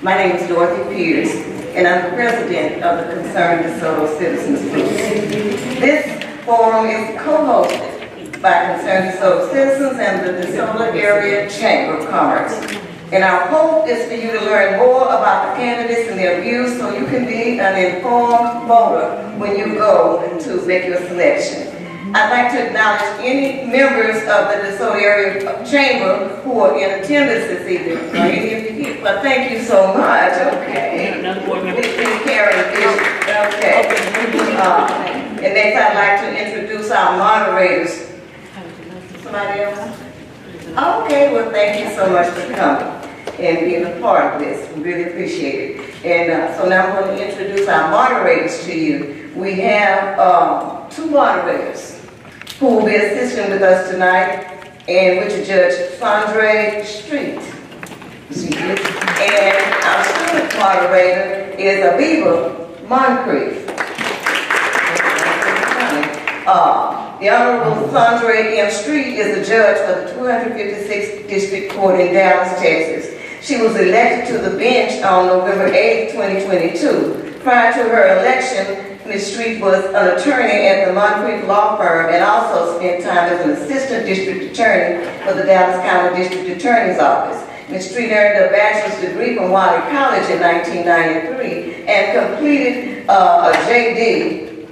My name is Dorothy Pierce, and I'm the president of the Concerned DeSoto Citizens Group. This forum is co-hosted by Concerned DeSoto Citizens and the DeSoto Area Chamber of Commerce. And our hope is for you to learn more about the candidates and their views so you can be an informed voter when you go to make your selection. I'd like to acknowledge any members of the DeSoto Area Chamber who are in attendance this evening. Any of you here? But thank you so much. Okay. Okay. And next I'd like to introduce our moderators. Somebody else? Okay, well thank you so much for coming and being a part of this. We really appreciate it. And so now I'm going to introduce our moderators to you. We have two moderators who will be assisting with us tonight, and which is Judge Sandra Street. And our student moderator is Aviva Moncrief. The Honorable Sandra M. Street is a judge for the 256th District Court in Dallas, Texas. She was elected to the bench on November 8, 2022. Prior to her election, Ms. Street was an attorney at the Moncrief Law Firm and also spent time as an assistant district attorney for the Dallas County District Attorney's Office. Ms. Street earned a bachelor's degree from Wiley College in 1993 and completed a J.D.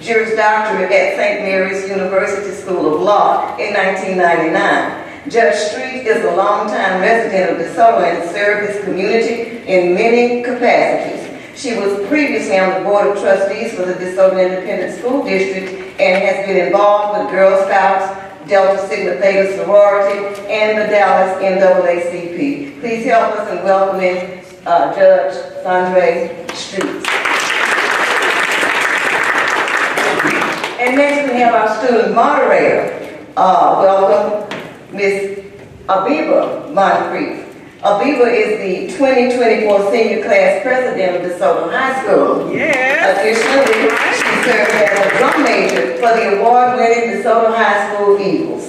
Juris Doctorate at St. Mary's University School of Law in 1999. Judge Street is a longtime resident of DeSoto and served his community in many capacities. She was previously on the Board of Trustees for the DeSoto Independent School District and has been involved with Girl Scouts, Delta Sigma Theta Sorority, and the Dallas NAACP. Please help us in welcoming Judge Sandra Street. And next we have our student moderator. Welcome Ms. Aviva Moncrief. Aviva is the 2024 senior class president of DeSoto High School. Yeah. Additionally, she served as a drum major for the award-winning DeSoto High School Eagles.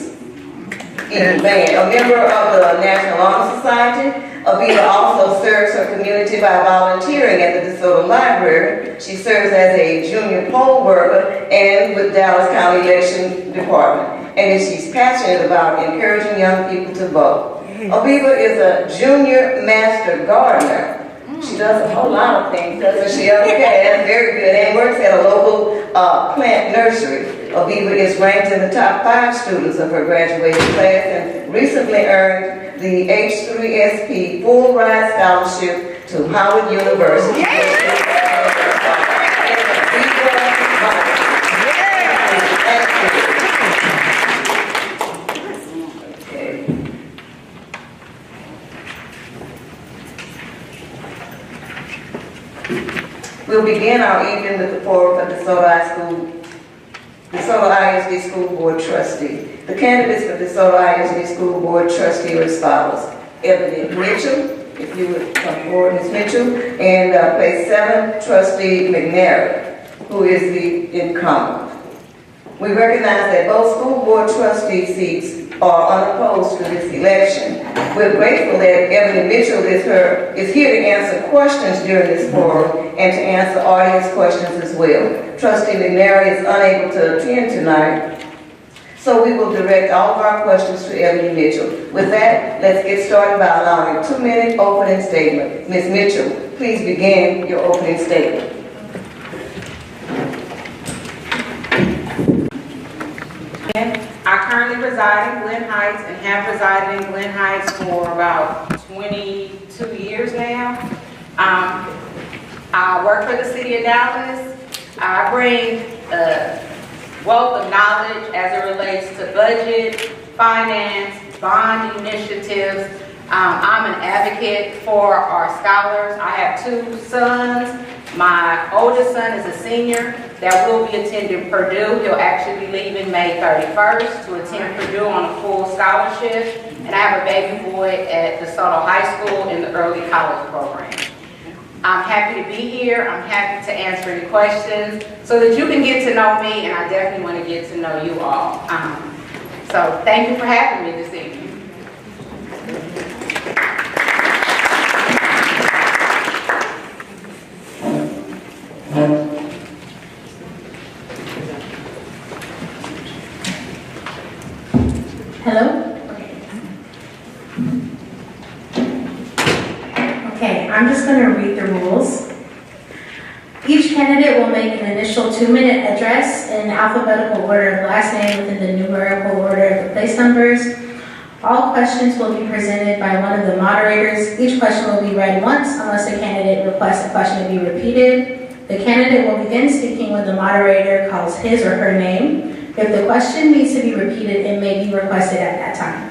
Band. A member of the National Honor Society, Aviva also serves her community by volunteering at the DeSoto Library. She serves as a junior poll worker and with Dallas County Election Department. And she's passionate about encouraging young people to vote. Aviva is a junior master gardener. She does a whole lot of things, doesn't she? Okay, that's very good. And works at a local plant nursery. Aviva is ranked in the top 5 students of her graduating class and recently earned the H3SP full ride scholarship to Howard University. We'll begin our evening with the forum for DeSoto ISD School Board Trustee. The candidates for DeSoto ISD School Board Trustee are as follows. Ebony Mitchell, if you would come forward, Ms. Mitchell, and place 7, Trustee McNary, who is the incumbent. We recognize that both school board trustee seats are unopposed to this election. We're grateful that Ebony Mitchell is here to answer questions during this forum and to answer audience questions as well. Trustee McNary is unable to attend tonight, so we will direct all of our questions to Ebony Mitchell. With that, let's get started by allowing a 2-minute opening statement. Ms. Mitchell, please begin your opening statement. I currently reside in Glen Heights and have resided in Glen Heights for about 22 years now. I work for the city of Dallas. I bring a wealth of knowledge as it relates to budget, finance, bond initiatives. I'm an advocate for our scholars. I have 2 sons. My oldest son is a senior that will be attending Purdue. He'll actually be leaving May 31st to attend Purdue on a full scholarship. And I have a baby boy at DeSoto High School in the early college program. I'm happy to be here. I'm happy to answer any questions so that you can get to know me, and I definitely want to get to know you all. So thank you for having me this evening. I'm just going to read the rules. Each candidate will make an initial 2-minute address in alphabetical order of last name within the numerical order of the place numbers. All questions will be presented by one of the moderators. Each question will be read once unless the candidate requests the question to be repeated. The candidate will begin speaking when the moderator calls his or her name. If the question needs to be repeated, it may be requested at that time.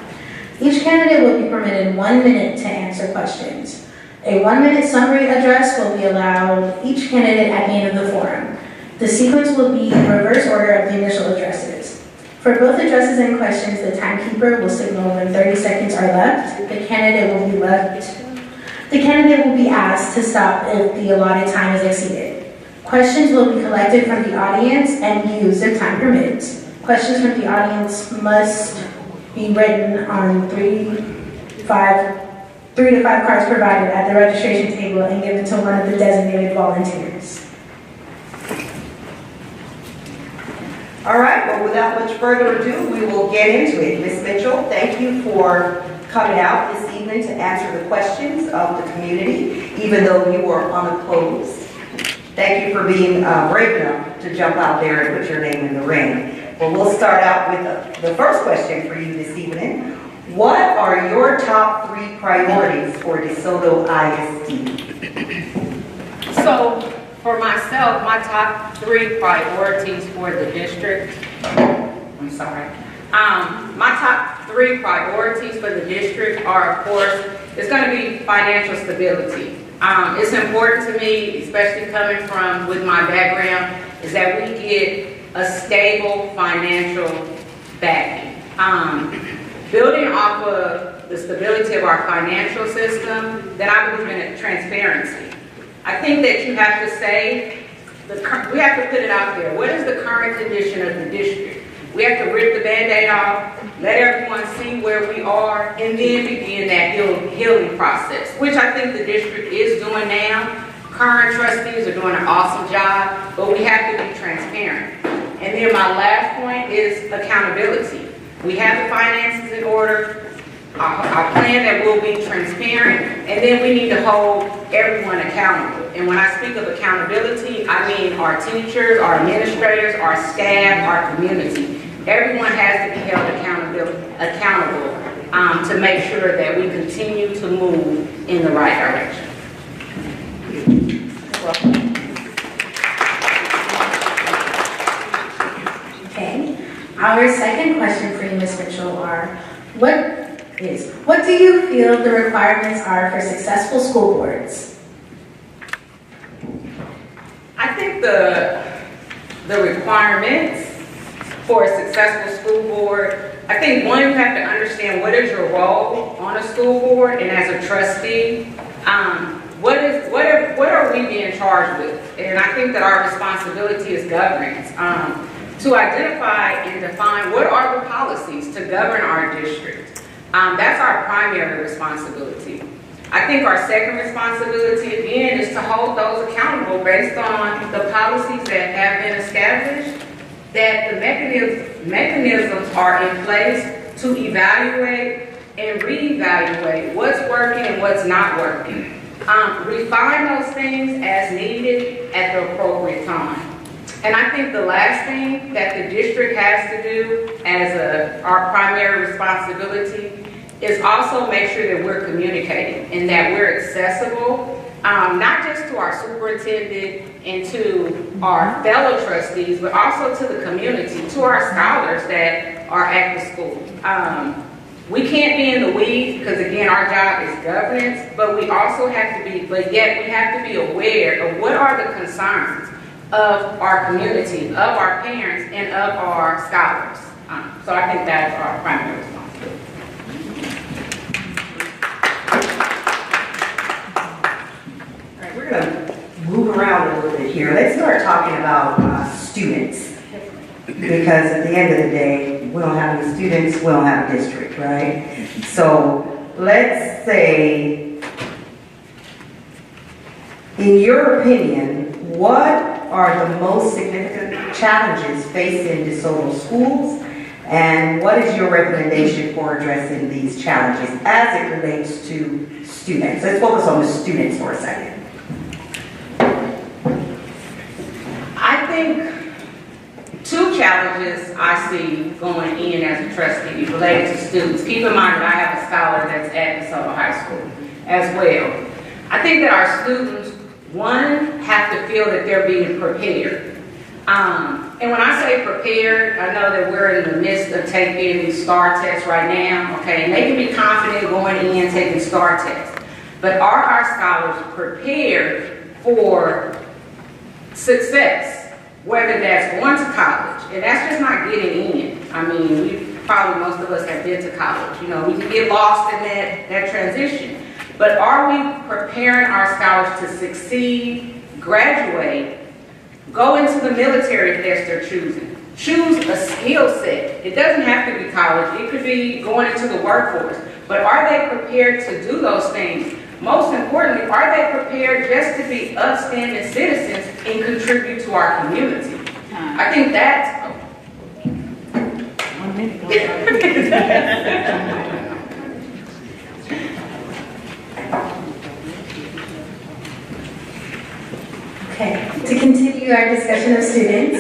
Each candidate will be permitted 1 minute to answer questions. A 1-minute summary address will be allowed each candidate at the end of the forum. The sequence will be in reverse order of the initial addresses. For both addresses and questions, the timekeeper will signal when 30 seconds are left. The candidate will be asked to stop if the allotted time is exceeded. Questions will be collected from the audience and used if time permits. Questions from the audience must be written on 3 to 5 cards provided at the registration table and given to one of the designated volunteers. All right, well, without much further ado, we will get into it. Ms. Mitchell, thank you for coming out this evening to answer the questions of the community, even though you were unopposed. Thank you for being brave enough to jump out there and put your name in the ring. Well, we'll start out with the first question for you this evening. What are your top 3 priorities for DeSoto ISD? So, for myself, my top 3 priorities for the district, my top 3 priorities for the district are, of course, it's going to be financial stability. It's important to me, especially coming from with my background, is that we get a stable financial backing. Building off of the stability of our financial system, then I believe in transparency. I think that you have to say, we have to put it out there. What is the current condition of the district? We have to rip the Band-Aid off, let everyone see where we are, and then begin that healing process, which I think the district is doing now. Current trustees are doing an awesome job, but we have to be transparent. And then my last point is accountability. We have the finances in order, our plan that will be transparent, and then we need to hold everyone accountable. And when I speak of accountability, I mean our teachers, our administrators, our staff, our community. Everyone has to be held accountable to make sure that we continue to move in the right direction. Okay. Our second question for you, Ms. Mitchell, are what do you feel the requirements are for successful school boards? I think the requirements for a successful school board, I think one, you have to understand what is your role on a school board, and as a trustee, what are we being charged with? And I think that our responsibility is governance. To identify and define what are the policies to govern our district. That's our primary responsibility. I think our second responsibility, again, is to hold those accountable based on the policies that have been established, that the mechanisms are in place to evaluate and reevaluate what's working and what's not working. Refine those things as needed at the appropriate time. And I think the last thing that the district has to do as our primary responsibility is also make sure that we're communicating and that we're accessible, not just to our superintendent and to our fellow trustees, but also to the community, to our scholars that are at the school. We can't be in the weeds because, again, our job is governance, but we also have to be, we have to be aware of what are the concerns of our community, of our parents, and of our scholars. So I think that's our primary responsibility. All right, we're going to move around a little bit here. Let's start talking about students. Because at the end of the day, we don't have any students, we don't have a district, right? So let's say, in your opinion, what are the most significant challenges facing DeSoto schools And what is your recommendation for addressing these challenges as it relates to students? Let's focus on the students for a second. I think two challenges I see going in as a trustee related to students. Keep in mind that I have a scholar that's at DeSoto High School as well. I think that our students, one, have to feel that they're being prepared. And when I say prepared, I know that we're in the midst of taking these STAR tests right now, okay? And they can be confident going in taking STAR tests. But are our scholars prepared for success, whether that's going to college? And that's just not getting in. I mean, probably most of us have been to college. You know, we can get lost in that transition. But are we preparing our scholars to succeed, graduate, go into the military if that's their choosing? Choose a skill set. It doesn't have to be college. It could be going into the workforce. But are they prepared to do those things? Most importantly, are they prepared just to be upstanding citizens and contribute to our community? I think that's... 1 minute. Okay, to continue our discussion of students,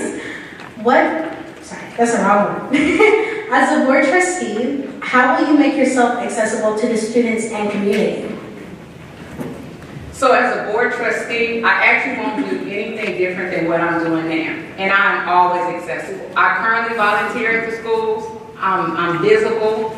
that's the wrong one. As a board trustee, how will you make yourself accessible to the students and community? So as a board trustee, I actually won't do anything different than what I'm doing now. And I'm always accessible. I currently volunteer at the schools. I'm visible.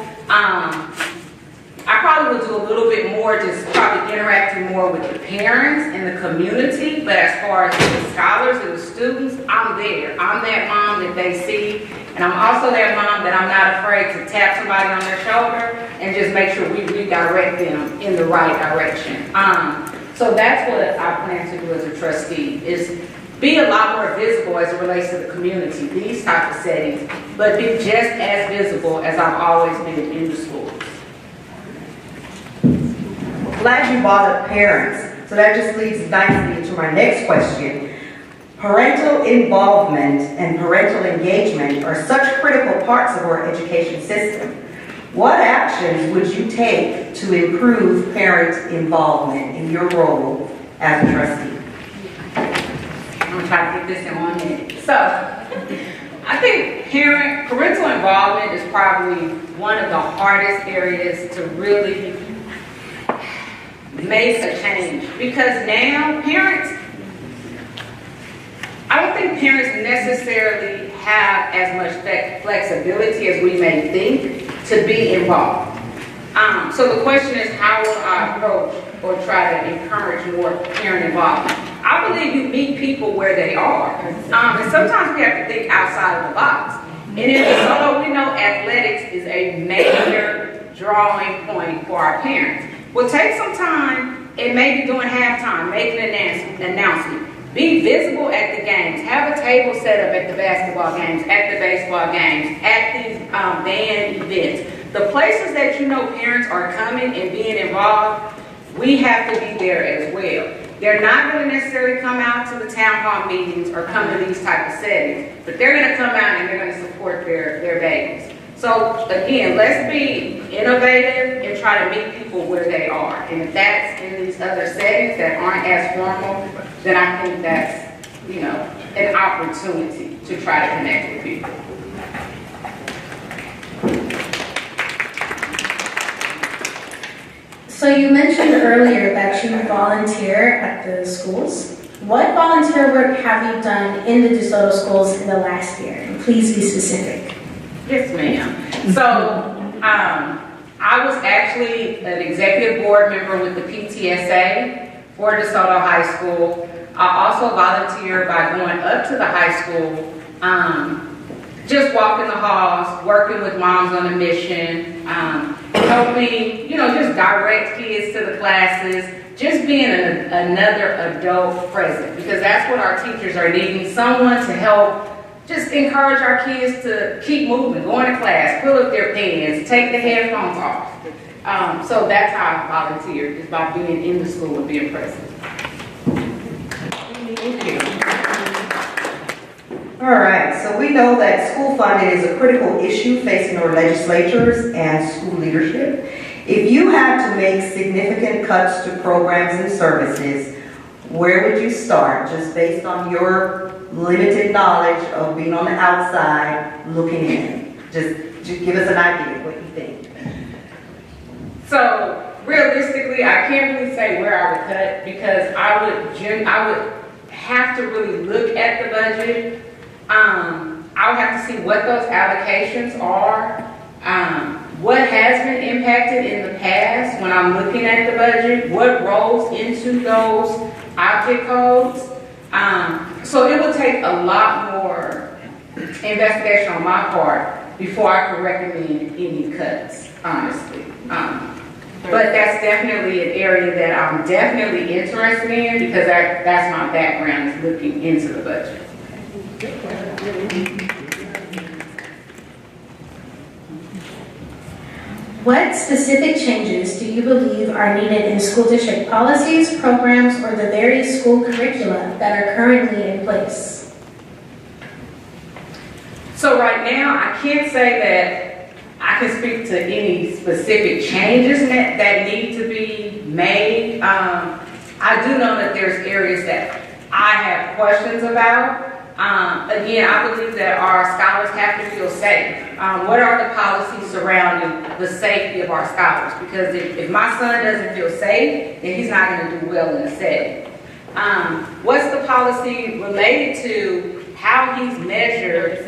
I probably will do a little bit more, just probably interacting more with the parents and the community, but as far as the scholars and the students, I'm there. I'm that mom that they see, and I'm also that mom that I'm not afraid to tap somebody on their shoulder and just make sure we redirect them in the right direction. So that's what I plan to do as a trustee, is be a lot more visible as it relates to the community, these type of settings, but be just as visible as I've always been in the schools. Glad you brought up parents, so that just leads nicely into my next question. Parental involvement and parental engagement are such critical parts of our education system. What actions would you take to improve parent involvement in your role as a trustee? I'm going to try to get this in 1 minute. So, I think parental involvement is probably one of the hardest areas to really make a change, because now I don't think parents necessarily have as much flexibility as we may think to be involved. So the question is, how will I approach or try to encourage more parent involvement? I believe you meet people where they are, and sometimes we have to think outside of the box. And in DeSoto, we know athletics is a major drawing point for our parents. Well, take some time and maybe during halftime, make an announcement. Be visible at the games. Have a table set up at the basketball games, at the baseball games, at these band events. The places that you know parents are coming and being involved, we have to be there as well. They're not going to necessarily come out to the town hall meetings or come to these type of settings, but they're going to come out and they're going to support their babies. So again, let's be innovative and try to meet people where they are. And if that's in these other settings that aren't as formal, then I think that's, an opportunity to try to connect with people. So you mentioned earlier that you volunteer at the schools. What volunteer work have you done in the DeSoto schools in the last year? And please be specific. Yes, ma'am. So I was actually an executive board member with the PTSA for DeSoto High School. I also volunteer by going up to the high school, just walking the halls, working with moms on a mission, helping, just direct kids to the classes, just being another adult present, because that's what our teachers are needing, someone to help just encourage our kids to keep moving, go into class, pull up their pens, take the headphones off. So that's how I volunteer, is by being in the school and being present. Thank you. All right, so we know that school funding is a critical issue facing our legislatures and school leadership. If you had to make significant cuts to programs and services, where would you start, just based on your limited knowledge of being on the outside looking in? Just give us an idea of what you think. So realistically, I can't really say where I would cut because I would have to really look at the budget. I would have to see what those allocations are, what has been impacted in the past when I'm looking at the budget, what rolls into those object codes. So it would take a lot more investigation on my part before I could recommend any cuts, honestly. But that's definitely an area that I'm definitely interested in because that's my background, is looking into the budget. What specific changes do you believe are needed in school district policies, programs, or the various school curricula that are currently in place? So right now, I can't say that I can speak to any specific changes that need to be made. I do know that there's areas that I have questions about. Again, I believe that our scholars have to feel safe. What are the policies surrounding the safety of our scholars? Because if my son doesn't feel safe, then he's not going to do well in the setting. What's the policy related to how he's measured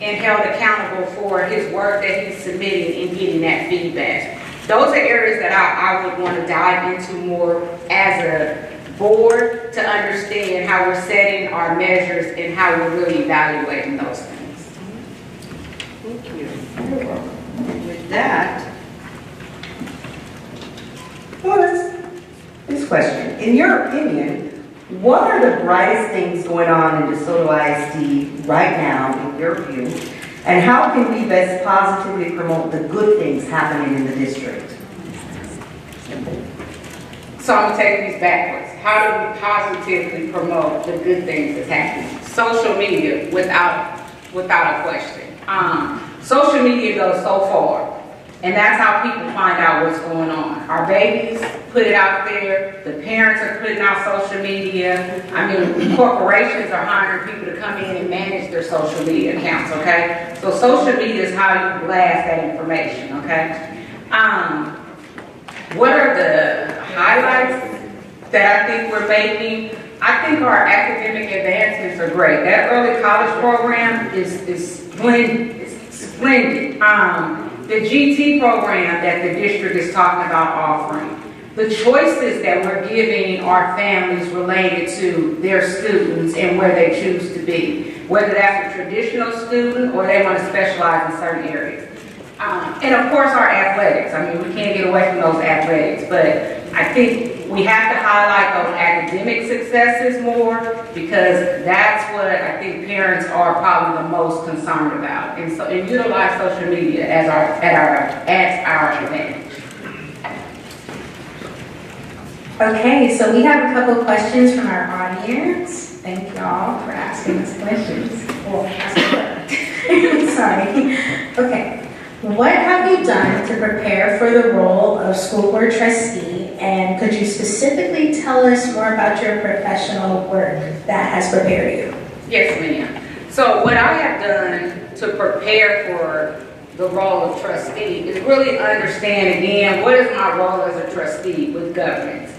and held accountable for his work that he's submitting and getting that feedback? Those are areas that I would want to dive into more as a board to understand how we're setting our measures and how we're really evaluating those things. Thank you. With that, this question. In your opinion, what are the brightest things going on in DeSoto ISD right now, in your view, and how can we best positively promote the good things happening in the district? So I'm going to take these backwards. How do we positively promote the good things that's happening? Social media, without a question. Social media goes so far, and that's how people find out what's going on. Our babies put it out there. The parents are putting out social media. I mean, corporations are hiring people to come in and manage their social media accounts, okay? So social media is how you blast that information, okay? What are the highlights that I think we're making? I think our academic advancements are great. That early college program is splendid. The GT program that the district is talking about offering, the choices that we're giving our families related to their students and where they choose to be, whether that's a traditional student or they want to specialize in certain areas. And of course our athletics. I mean, we can't get away from those athletics, but I think we have to highlight those academic successes more because that's what I think parents are probably the most concerned about. And so, and utilize social media as our advantage. Okay, so we have a couple of questions from our audience. Thank y'all for asking us questions. Well, sorry. Okay. What have you done to prepare for the role of school board trustee, and could you specifically tell us more about your professional work that has prepared you? Yes, ma'am. So what I have done to prepare for the role of trustee is really understand again, what is my role as a trustee with governance?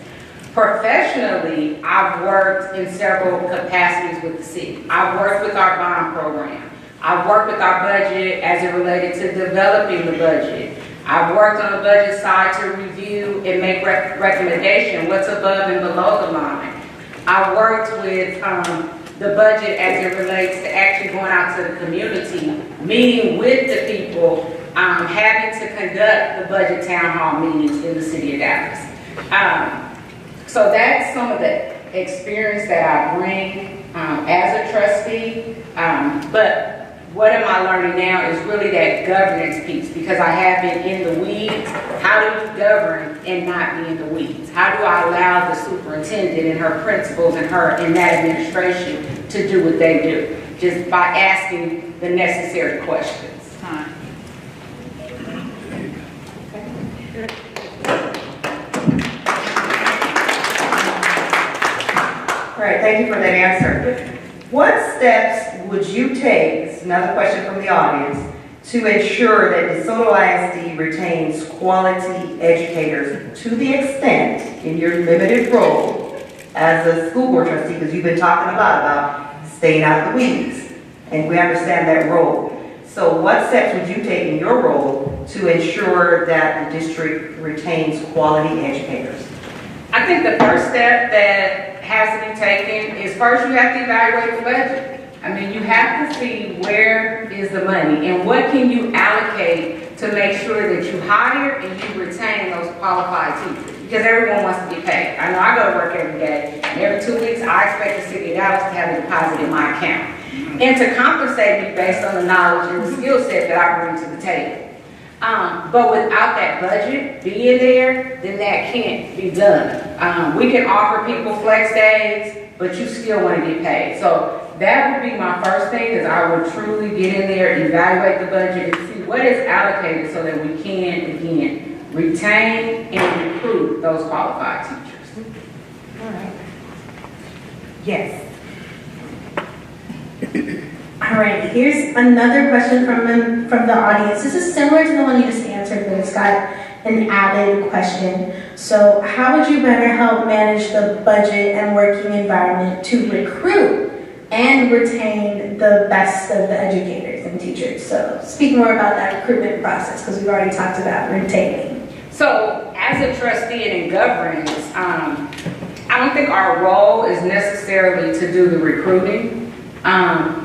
Professionally, I've worked in several capacities with the city. I've worked with our bond program. I've worked with our budget as it related to developing the budget. I've worked on the budget side to review and make recommendation what's above and below the line. I've worked with the budget as it relates to actually going out to the community, meeting with the people, having to conduct the budget town hall meetings in the city of Dallas. So that's some of the experience that I bring as a trustee. But what am I learning now is really that governance piece, because I have been in the weeds. How do you govern and not be in the weeds? How do I allow the superintendent and her principals and that administration to do what they do? just by asking the necessary questions. Time. All right, thank you for that answer. What steps would you take, this is another question from the audience, to ensure that DeSoto ISD retains quality educators to the extent, in your limited role as a school board trustee, because you've been talking a lot about staying out of the weeds, and we understand that role. So what steps would you take in your role to ensure that the district retains quality educators? I think the first step that has to be taken is first you have to evaluate the budget. I mean, you have to see where is the money and what can you allocate to make sure that you hire and you retain those qualified teachers. Because everyone wants to be paid. I know I go to work every day, and every 2 weeks I expect the city of Dallas to have a deposit in my account. And to compensate me based on the knowledge and the skill set that I bring to the table. But without that budget being there, then that can't be done. We can offer people flex days, but you still want to get paid. So that would be my first thing, is I would truly get in there, evaluate the budget, and see what is allocated so that we can, again, retain and recruit those qualified teachers. All right. Yes. All right, here's another question from the audience. This is similar to the one you just answered, but it's got an added question. So how would you better help manage the budget and working environment to recruit and retain the best of the educators and teachers? So speak more about that recruitment process, because we've already talked about retaining. So as a trustee and in governance, I don't think our role is necessarily to do the recruiting.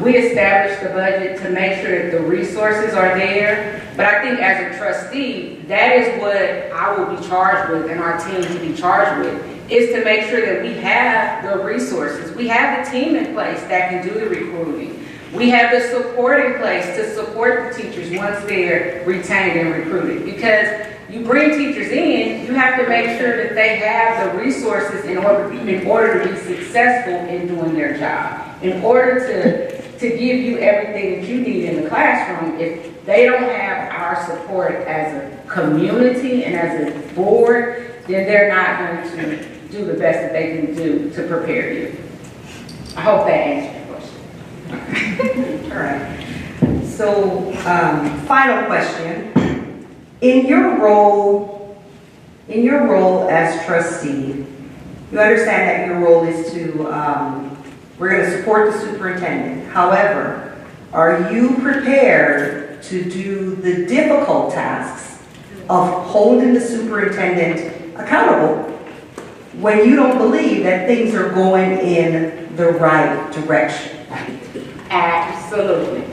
We establish the budget to make sure that the resources are there. But I think as a trustee, that is what I will be charged with and our team to be charged with, is to make sure that we have the resources. We have the team in place that can do the recruiting. We have the support in place to support the teachers once they're retained and recruited. Because you bring teachers in, you have to make sure that they have the resources in order to be successful in doing their job. In order to give you everything that you need in the classroom, if they don't have our support as a community and as a board, then they're not going to do the best that they can do to prepare you. I hope that answers your question. All right. So, final question. In your role as trustee, you understand that your role is to, we're going to support the superintendent. However, are you prepared to do the difficult tasks of holding the superintendent accountable when you don't believe that things are going in the right direction? Absolutely.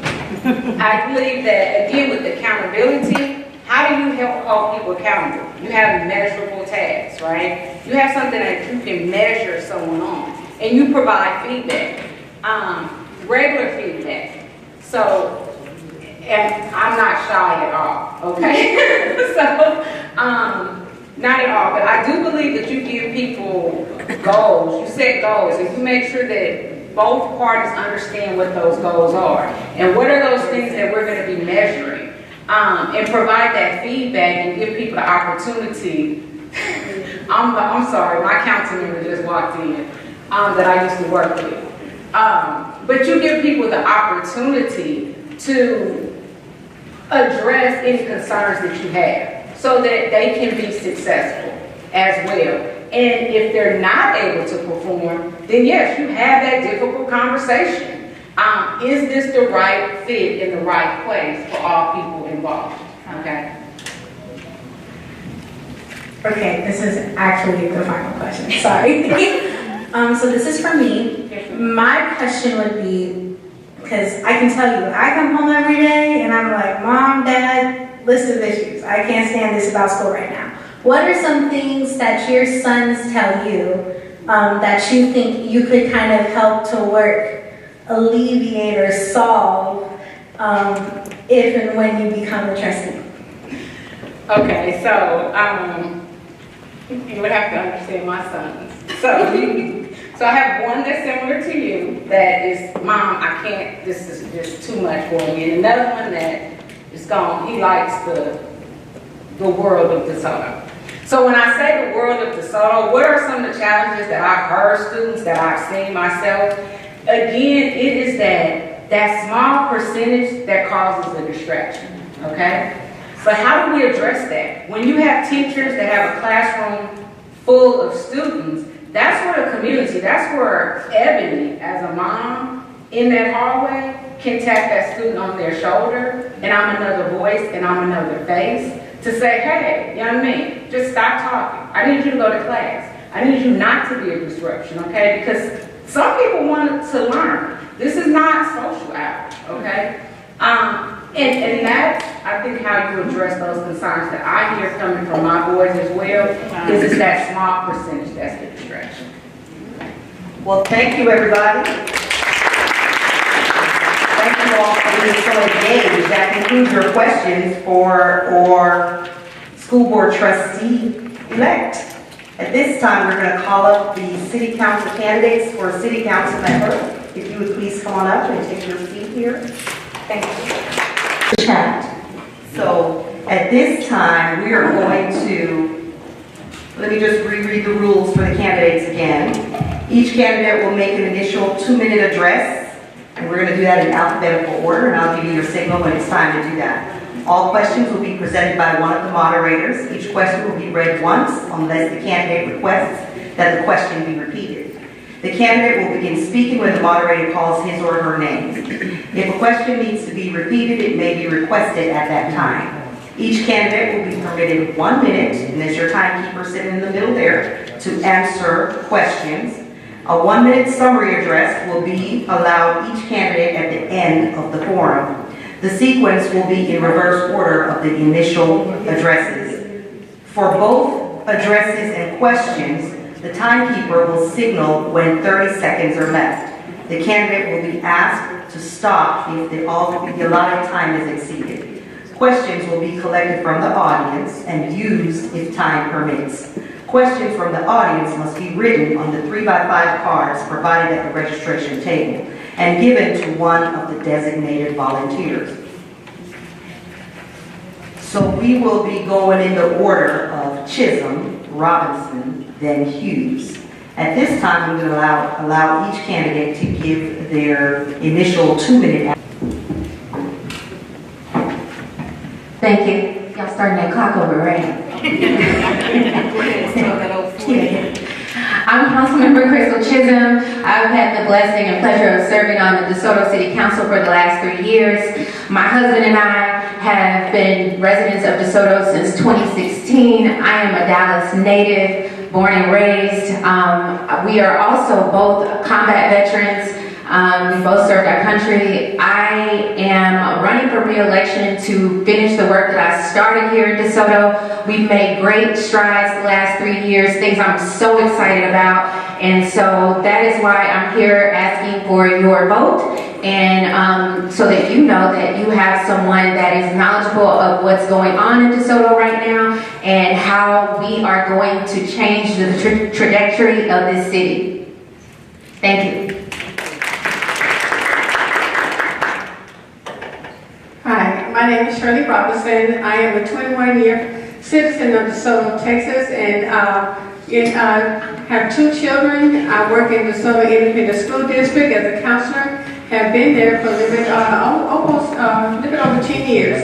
I believe that, again, with accountability, how do you help hold people accountable? You have measurable tasks, right? You have something that you can measure someone on, and you provide feedback, regular feedback. So, and I'm not shy at all, okay? So, not at all, but I do believe that you give people goals, you set goals, and you make sure that both parties understand what those goals are, and what are those things that we're going to be measuring. And provide that feedback and give people the opportunity. I'm sorry, my council member just walked in that I used to work with. But you give people the opportunity to address any concerns that you have so that they can be successful as well. And if they're not able to perform, then yes, you have that difficult conversation. Is this the right fit in the right place for all people involved? Okay. Okay, this is actually the final question. Sorry. So this is for me. My question would be, because I can tell you, I come home every day and I'm like, Mom, Dad, list of issues. I can't stand this about school right now. What are some things that your sons tell you that you think you could kind of help to work, alleviate, or solve if and when you become a trustee? Okay, so you would have to understand my sons. So So I have one that's similar to you, that is, Mom, I can't, this is just too much for me. And another one that is gone, he likes the world of DeSoto. So when I say the world of DeSoto, what are some of the challenges that I've heard students, that I've seen myself? Again, it is that small percentage that causes a distraction, okay? But how do we address that? When you have teachers that have a classroom full of students, that's where the community, that's where Ebony, as a mom in that hallway, can tap that student on their shoulder, and I'm another voice and I'm another face, to say, hey, young man, just stop talking. I need you to go to class. I need you not to be a disruption, okay? Because some people want to learn. This is not social hours, okay? And that's, I think, how you address those concerns that I hear coming from my boys as well, is it's that small percentage that's the distraction. Well, thank you, everybody. Thank you all for being so engaged. That concludes your questions for school board trustee-elect. At this time, we're going to call up the city council candidates for city council member. If you would please come on up and take your seat here. Thank you. Chat. So at this time, we are going to, let me just reread the rules for the candidates again. Each candidate will make an initial 2-minute address, and we're going to do that in alphabetical order, and I'll give you your signal when it's time to do that. All questions will be presented by one of the moderators. Each question will be read once unless the candidate requests that the question be repeated. The candidate will begin speaking when the moderator calls his or her name. If a question needs to be repeated, it may be requested at that time. Each candidate will be permitted 1 minute, and there's your timekeeper sitting in the middle there, to answer questions. A 1-minute summary address will be allowed each candidate at the end of the forum. The sequence will be in reverse order of the initial addresses. For both addresses and questions, the timekeeper will signal when 30 seconds are left. The candidate will be asked to stop if the allotted time is exceeded. Questions will be collected from the audience and used if time permits. Questions from the audience must be written on the 3x5 cards provided at the registration table and given to one of the designated volunteers. So we will be going in the order of Chisholm, Robinson, then Hughes. At this time, I'm going to allow each candidate to give their initial 2-minute. Thank you. Y'all starting that clock over, right? I'm Councilmember Crystal Chisholm. I've had the blessing and pleasure of serving on the DeSoto City Council for the last 3 years. My husband and I have been residents of DeSoto since 2016. I am a Dallas native, born and raised. We are also both combat veterans. We both served our country. I am running for re-election to finish the work that I started here in DeSoto. We've made great strides the last 3 years, things I'm so excited about. And so that is why I'm here asking for your vote, and so that you know that you have someone that is knowledgeable of what's going on in DeSoto right now and how we are going to change the trajectory of this city. Thank you. Hi, my name is Shirley Robinson. I am a 21-year citizen of DeSoto, Texas, and have 2 children. I work in the DeSoto Independent School District as a counselor. Have been there for a little bit, almost a little bit over 10 years.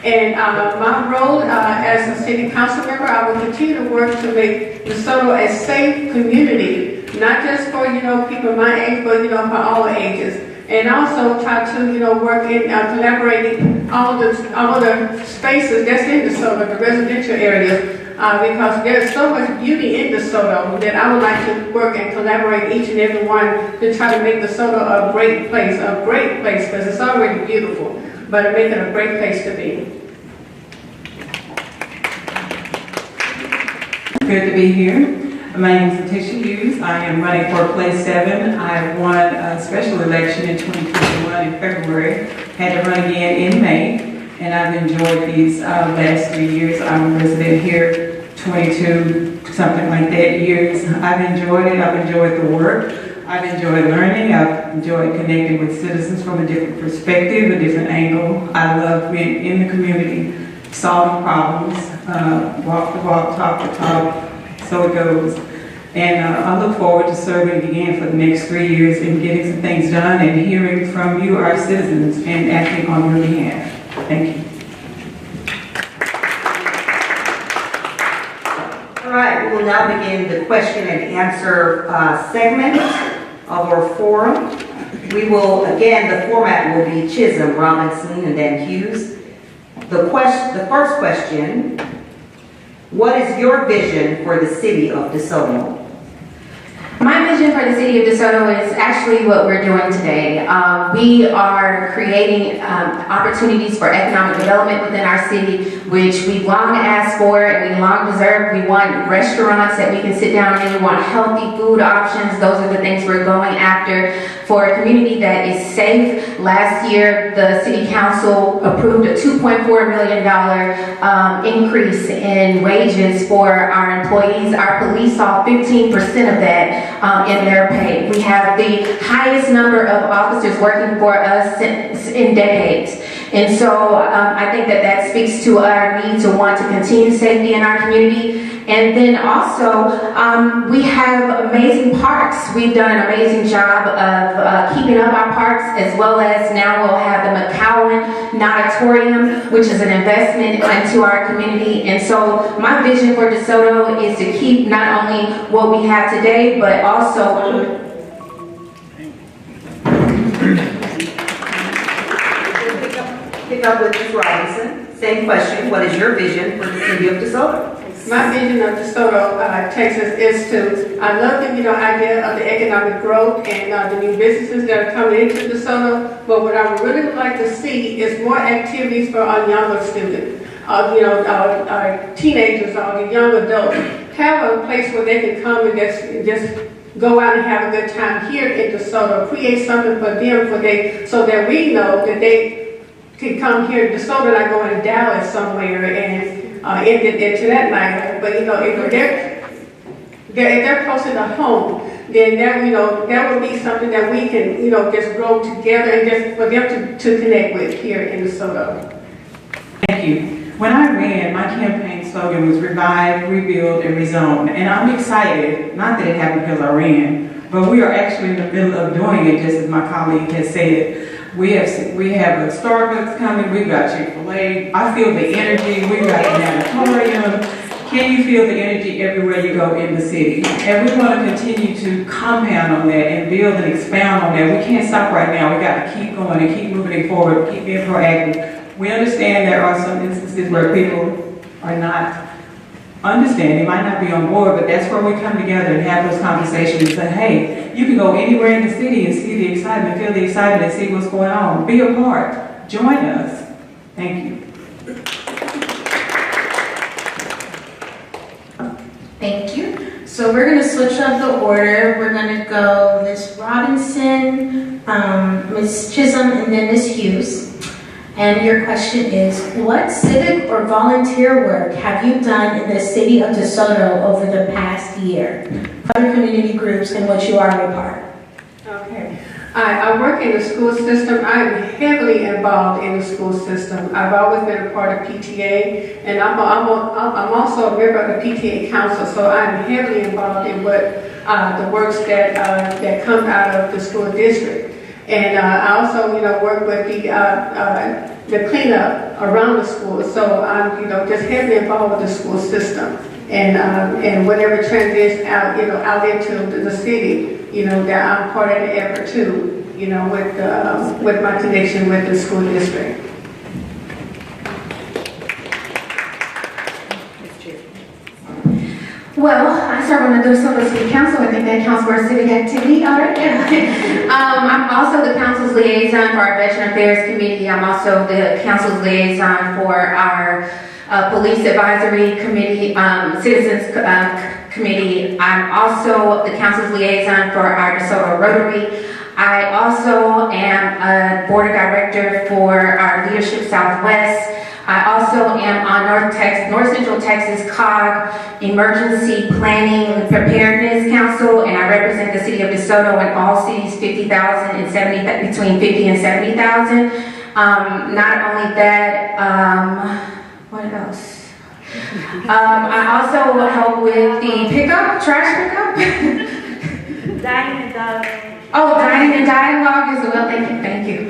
And my role as a city council member, I will continue to work to make DeSoto a safe community, not just for people my age, but for all ages. And also try to, work in collaborating all the spaces that's in DeSoto, the residential areas, because there's so much beauty in DeSoto that I would like to work and collaborate each and every one to try to make DeSoto a great place, because it's already beautiful, but to make it a great place to be. Good to be here. My name is Letitia Hughes. I am running for place 7. I won a special election in 2021 in February. Had to run again in May, and I've enjoyed these last 3 years. I'm a resident here 22, something like that, years. I've enjoyed it. I've enjoyed the work. I've enjoyed learning. I've enjoyed connecting with citizens from a different perspective, a different angle. I love being in the community, solving problems, walk the walk, talk the talk, so it goes. And I look forward to serving again for the next 3 years and getting some things done and hearing from you, our citizens, and acting on your behalf. Thank you. All right, we will now begin the question and answer segment of our forum. We will, again, the format will be Chisholm, Robinson, and then Hughes. The first question, what is your vision for the city of DeSoto? My vision for the city of DeSoto is actually what we're doing today. We are creating opportunities for economic development within our city, which we've long asked for and we long deserved. We want restaurants that we can sit down in. We want healthy food options. Those are the things we're going after for a community that is safe. Last year, the city council approved a $2.4 million increase in wages for our employees. Our police saw 15% of that in their pay. We have the highest number of officers working for us in decades. And so I think that speaks to our need to want to continue safety in our community. And then also, we have amazing parks. We've done an amazing job of keeping up our parks, as well as now we'll have the McCowan Natatorium, which is an investment into our community. And so my vision for DeSoto is to keep not only what we have today, but also Pick up with Ms. Robinson. Same question. What is your vision for the city of DeSoto? My vision of DeSoto, Texas is to, I love the idea of the economic growth and the new businesses that are coming into DeSoto, but what I would really would like to see is more activities for our younger students, our teenagers, or the young adults. Have a place where they can come and just go out and have a good time here in DeSoto, create something for them so that we know that they can come here to DeSoto, not go in Dallas somewhere and into that night. But if they're closer to home, then that would be something that we can just grow together and just for them to connect with here in DeSoto. Thank you. When I ran, my campaign slogan was revive, rebuild, and rezone. And I'm excited, not that it happened because I ran, but we are actually in the middle of doing it, just as my colleague has said. We have a Starbucks coming, we've got Chick-fil-A. I feel the energy, we've got an auditorium. Can you feel the energy everywhere you go in the city? And we want to continue to compound on that and build and expound on that. We can't stop right now. We got to keep going and keep moving it forward, keep being proactive. We understand there are some instances where people are not understanding, might not be on board, but that's where we come together and have those conversations and say, hey, you can go anywhere in the city and see the excitement, feel the excitement, and see what's going on. Be a part. Join us. Thank you. Thank you. So we're going to switch up the order. We're going to go Ms. Robinson, Ms. Chisholm, and then Ms. Hughes. And your question is, what civic or volunteer work have you done in the city of DeSoto over the past year? Other community groups in which you are a part. Okay. I work in the school system. I'm heavily involved in the school system. I've always been a part of PTA, and I'm also a member of the PTA council, so I'm heavily involved in what the works that come out of the school district. And I also, work with the cleanup around the school. So I'm, just heavily involved with the school system, and whatever transitions out, out into the city, that I'm part of the effort too, with my connection with the school district. Well, I serve on the DeSoto City Council. I think that counts for a civic activity. All right. I'm also the council's liaison for our Veteran Affairs Committee. I'm also the council's liaison for our Police Advisory Committee, Citizens Committee. I'm also the council's liaison for our DeSoto Rotary. I also am a board director for our Leadership Southwest. I also am on North Central Texas COG Emergency Planning Preparedness Council, and I represent the city of DeSoto and all cities 50,000 and 70, between 50 and 70,000. Not only that, what else? I also help with the trash pickup. Dining and dialogue. Oh, dining and dialogue as well. Thank you.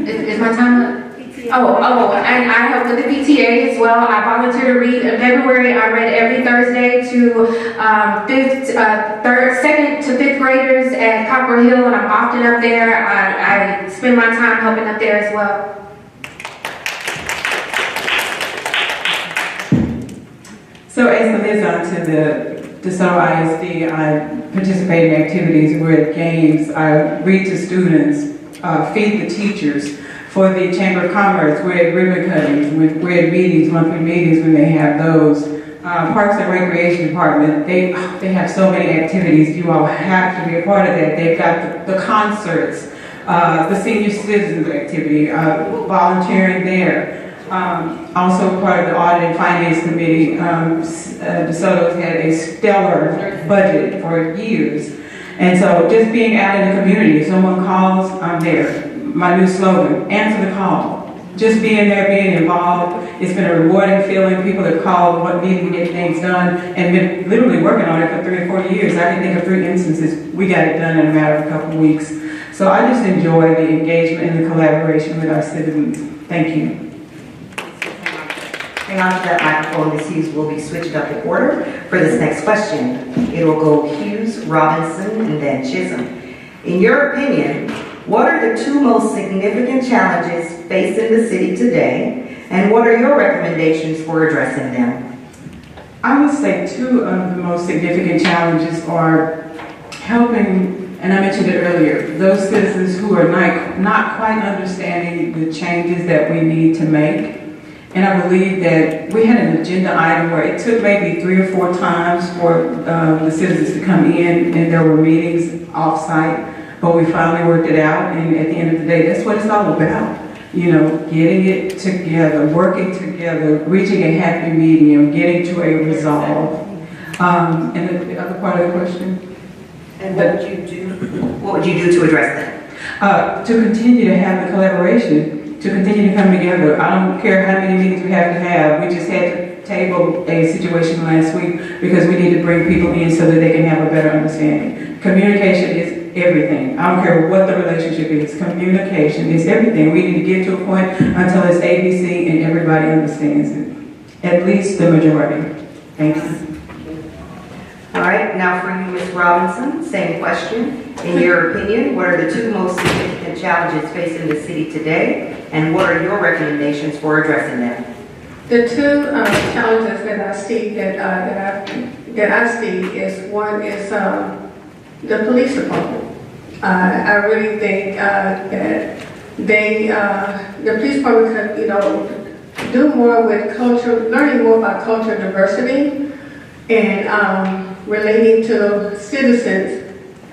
Is my time up? And I help with the PTA as well. I volunteer to read. In February, I read every Thursday to second to fifth graders at Copper Hill, and I'm often up there. I spend my time helping up there as well. So as the liaison to the DeSoto ISD, I participate in activities, we're at games, I read to students, feed the teachers. For the Chamber of Commerce, we're at ribbon cuttings, we're at meetings, monthly meetings when they have those. Parks and Recreation Department, they have so many activities, you all have to be a part of that. They've got the concerts, the senior citizens activity, volunteering there. Also part of the Audit and Finance Committee, DeSoto's had a stellar budget for years. And so just being out in the community, if someone calls, I'm there. My new slogan, answer the call. Just being there, being involved, it's been a rewarding feeling. People have called, what needing to get things done, and been literally working on it for 3 or 4 years. I can think of 3 instances, we got it done in a matter of a couple of weeks. So I just enjoy the engagement and the collaboration with our citizens. Thank you. And after that microphone, Ms. Hughes will be switched up in order for this next question. It will go Hughes, Robinson, and then Chisholm. In your opinion, what are the 2 most significant challenges facing the city today, and what are your recommendations for addressing them? I would say 2 of the most significant challenges are helping, and I mentioned it earlier, those citizens who are not quite understanding the changes that we need to make. And I believe that we had an agenda item where it took maybe 3 or 4 times for the citizens to come in, and there were meetings off-site. But we finally worked it out, and at the end of the day, that's what it's all about. You know, getting it together, working together, reaching a happy medium, getting to a resolve. And the other part of the question? And what would you do to address that? To continue to have the collaboration, to continue to come together. I don't care how many meetings we have to have. We just had to table a situation last week because we need to bring people in so that they can have a better understanding. Communication is everything. I don't care what the relationship is. Communication is everything. We need to get to a point until it's ABC and everybody understands it. At least the majority. Thank you. All right, now for you, Ms. Robinson, same question. In your opinion, what are the 2 most significant challenges facing the city today, and what are your recommendations for addressing them? The 2 challenges that I see is one is the police department. I really think that the police department could, do more with culture, learning more about cultural diversity, and relating to citizens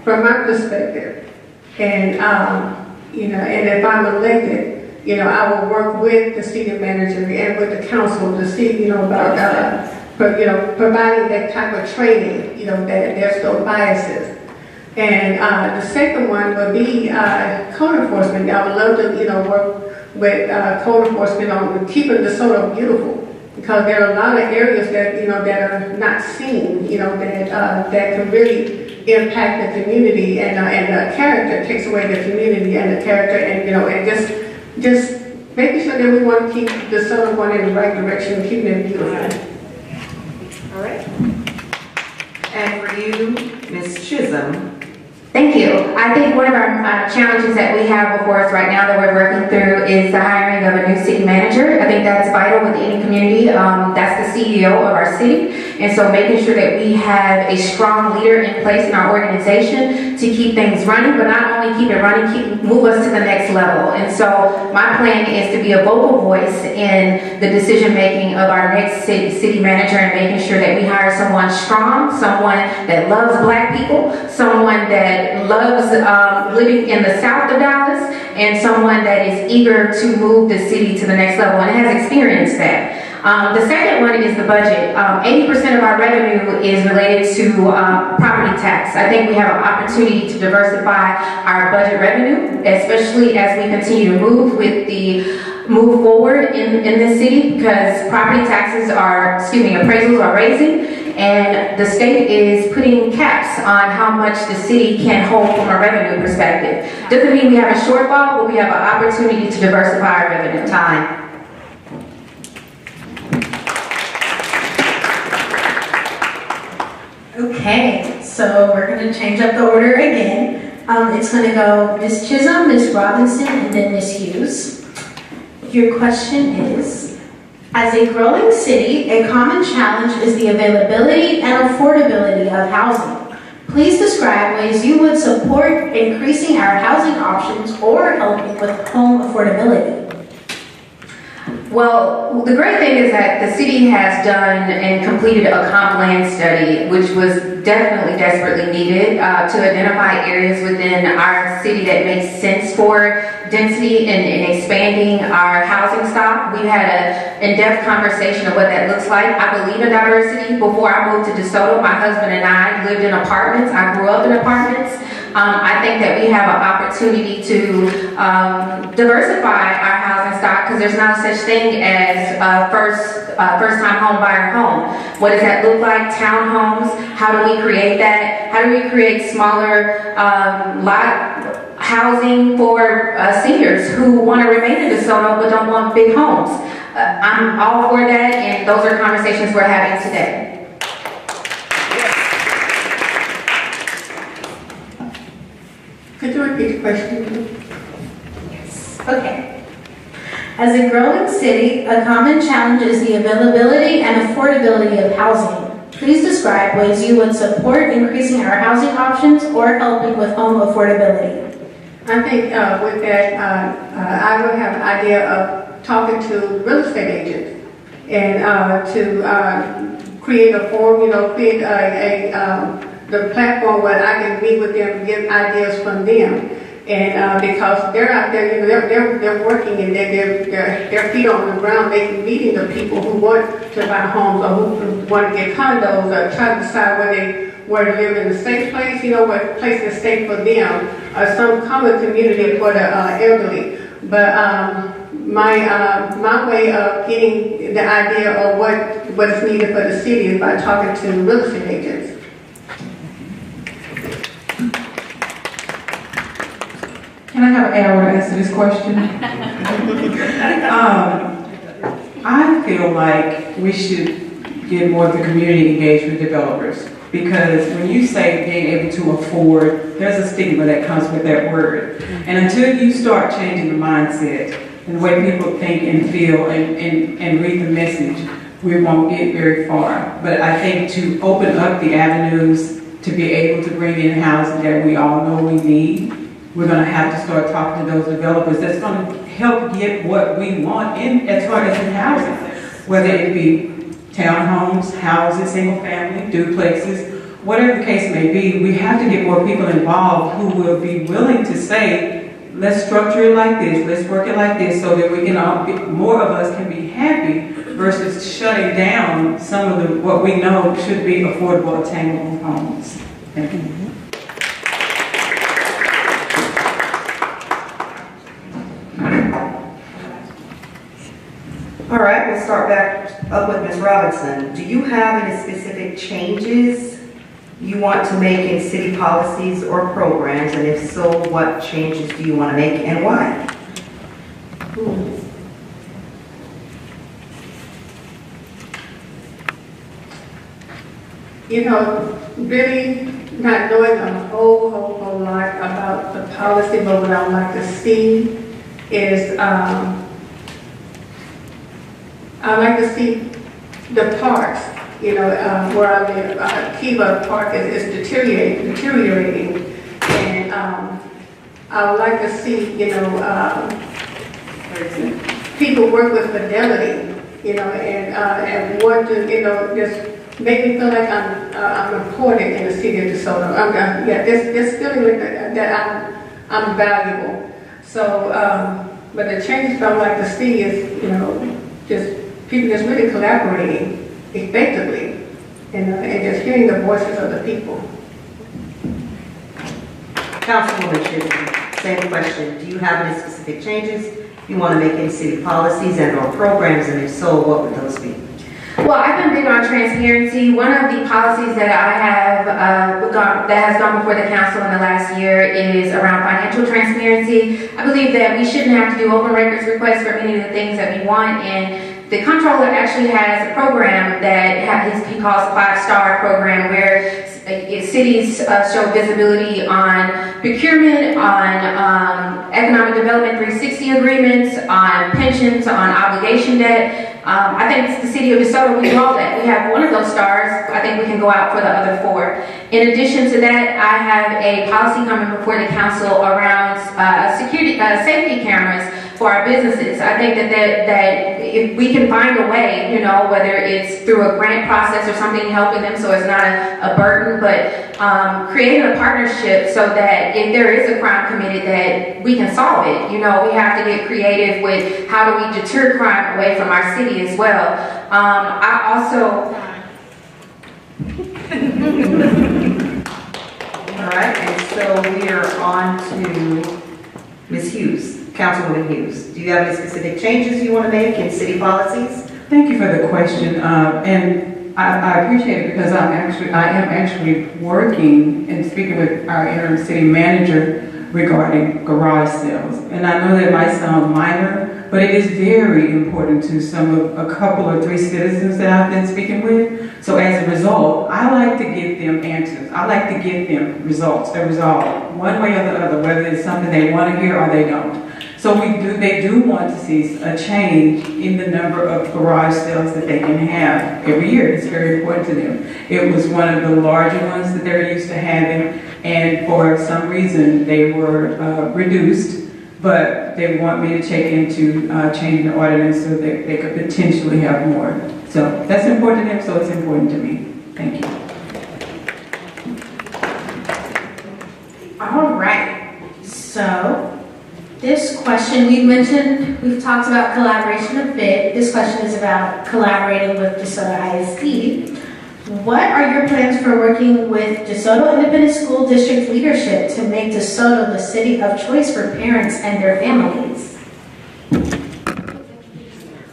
from my perspective. And and if I'm elected, I will work with the city manager and with the council to see, about providing that type of training, that there's no biases. And the second one would be code enforcement. I would love to, work with code enforcement on keeping DeSoto beautiful, because there are a lot of areas that, that are not seen, that can really impact the community, and the character takes away the community and the character, and and just making sure that we want to keep DeSoto going in the right direction, keeping it beautiful. All right. And for you, Ms. Chisholm. Thank you. I think one of our challenges that we have before us right now that we're working through is the hiring of a new city manager. I think that's vital with any community. That's the CEO of our city. And so making sure that we have a strong leader in place in our organization to keep things running, but not only keep it running, move us to the next level. And so my plan is to be a vocal voice in the decision making of our next city manager and making sure that we hire someone strong, someone that loves Black people, someone that loves living in the south of Dallas, and someone that is eager to move the city to the next level and has experienced that. The second one is the budget. 80% of our revenue is related to property tax. I think we have an opportunity to diversify our budget revenue, especially as we continue to move forward in this city, because property taxes appraisals are raising, and the state is putting caps on how much the city can hold from a revenue perspective. Doesn't mean we have a shortfall, but we have an opportunity to diversify our revenue. Time. Okay, so we're going to change up the order again. It's going to go Ms. Chisholm, Ms. Robinson, and then Ms. Hughes. Your question is, as a growing city, a common challenge is the availability and affordability of housing. Please describe ways you would support increasing our housing options or helping with home affordability. Well, the great thing is that the city has done and completed a comp land study, which was definitely desperately needed to identify areas within our city that makes sense for density and expanding our housing stock. We've had an in-depth conversation of what that looks like. I believe in diversity. Before I moved to DeSoto, my husband and I lived in apartments. I grew up in apartments. I think that we have an opportunity to diversify our housing stock, because there's no such thing as first-time home buyer home. What does that look like? Townhomes. How do we create that? How do we create smaller lot housing for seniors who want to remain in DeSoto but don't want big homes? I'm all for that, and those are conversations we're having today. Could you repeat the question? Yes. Okay. As a growing city, a common challenge is the availability and affordability of housing. Please describe ways you would support increasing our housing options or helping with home affordability. I think with that, I would have an idea of talking to real estate agents and to create a forum, create the platform where I can meet with them and get ideas from them. And because they're out there, they're working and their feet on the ground, they're meeting the people who want to buy homes or who want to get condos or try to decide where to live in a safe place, what place is safe for them, or some common community for the elderly. But my way of getting the idea of what is needed for the city is by talking to real estate agents. Can I have an hour to answer this question? I feel like we should get more of the community engaged with developers, because when you say being able to afford, there's a stigma that comes with that word. And until you start changing the mindset and the way people think and feel and read the message, we won't get very far. But I think to open up the avenues to be able to bring in housing that we all know we need, we're going to have to start talking to those developers that's going to help get what we want in as far as in housing, whether it be townhomes, houses, single family, duplexes, whatever the case may be. We have to get more people involved who will be willing to say, let's structure it like this, let's work it like this, so that we can all more of us can be happy, versus shutting down some of what we know should be affordable, attainable homes. Thank you. All right, we'll start back up with Ms. Robinson. Do you have any specific changes you want to make in city policies or programs? And if so, what changes do you want to make and why? Really not knowing a whole lot about the policy, but what I would like to see is I like to see the parks, where I live. Kiva Park is deteriorating. I would like to see, people work with fidelity, and want to, just make me feel like I'm important in the city of DeSoto. Just feeling like that I'm valuable. So, but the changes I would like to see is, just people just really collaborating effectively, and just hearing the voices of the people. Councilwoman Chisholm, same question. Do you have any specific changes you want to make in city policies and or programs, and if so, what would those be? Well, I've been big on transparency. One of the policies that I have that has gone before the council in the last year is around financial transparency. I believe that we shouldn't have to do open records requests for many of the things that we want, and the comptroller actually has a program that he calls a 5-star program, where cities show visibility on procurement, on economic development 360 agreements, on pensions, on obligation debt. I think the city of DeSoto, we do all that. We have one of those stars. I think we can go out for the other 4. In addition to that, I have a policy coming before the council around safety cameras for our businesses. I think that if we can find a way, whether it's through a grant process or something, helping them so it's not a burden, but creating a partnership so that if there is a crime committed, that we can solve it. We have to get creative with how do we deter crime away from our city as well. I also... All right, and so we are on to Ms. Hughes, Councilwoman Hughes. Do you have any specific changes you want to make in city policies? Thank you for the question, and I appreciate it, because I am actually working and speaking with our interim city manager regarding garage sales. And I know that might sound minor, but it is very important to a couple or 3 citizens that I've been speaking with. So as a result, I like to give them answers. I like to give them results, a resolve, one way or the other, whether it's something they want to hear or they don't. So they do want to see a change in the number of garage sales that they can have every year. It's very important to them. It was one of the larger ones that they're used to having, and for some reason they were reduced, but they want me to check into changing the ordinance so that they could potentially have more. So that's important to them, so it's important to me. Thank you. All right. So this question, we've talked about collaboration a bit. This question is about collaborating with DeSoto ISD. What are your plans for working with DeSoto Independent School District leadership to make DeSoto the city of choice for parents and their families?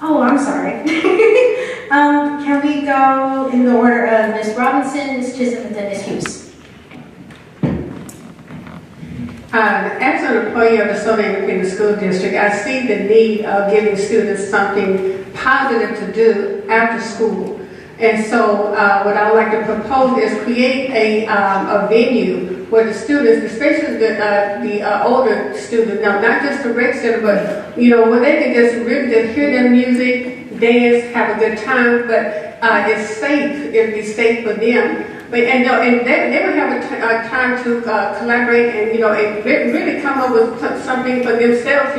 Oh, I'm sorry. Can we go in the order of Ms. Robinson, Ms. Chisholm, and then Ms. Hughes? As an employee of the DeSoto Independent School District, I see the need of giving students something positive to do after school. And so what I would like to propose is create a venue where the students, especially the older students, now not just the rec center, but where they can just really just hear their music, dance, have a good time, but it's safe. It'll be safe for them. But they will have a time to collaborate and and really come up with something for themselves,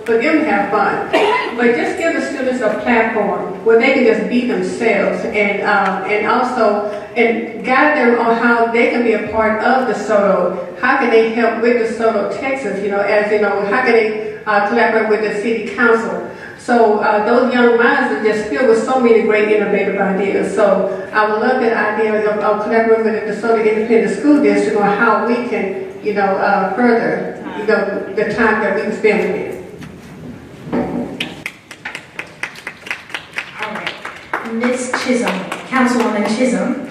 for them to have fun. But just give the students a platform where they can just be themselves, and also guide them on how they can be a part of DeSoto. How can they help with DeSoto, Texas? How can they collaborate with the city council? So those young minds are just filled with so many great innovative ideas. So I would love that idea of collaborating with the DeSoto Independent School District on how we can, further, the time that we can spend with it. All right. Ms. Chisholm, Councilwoman Chisholm,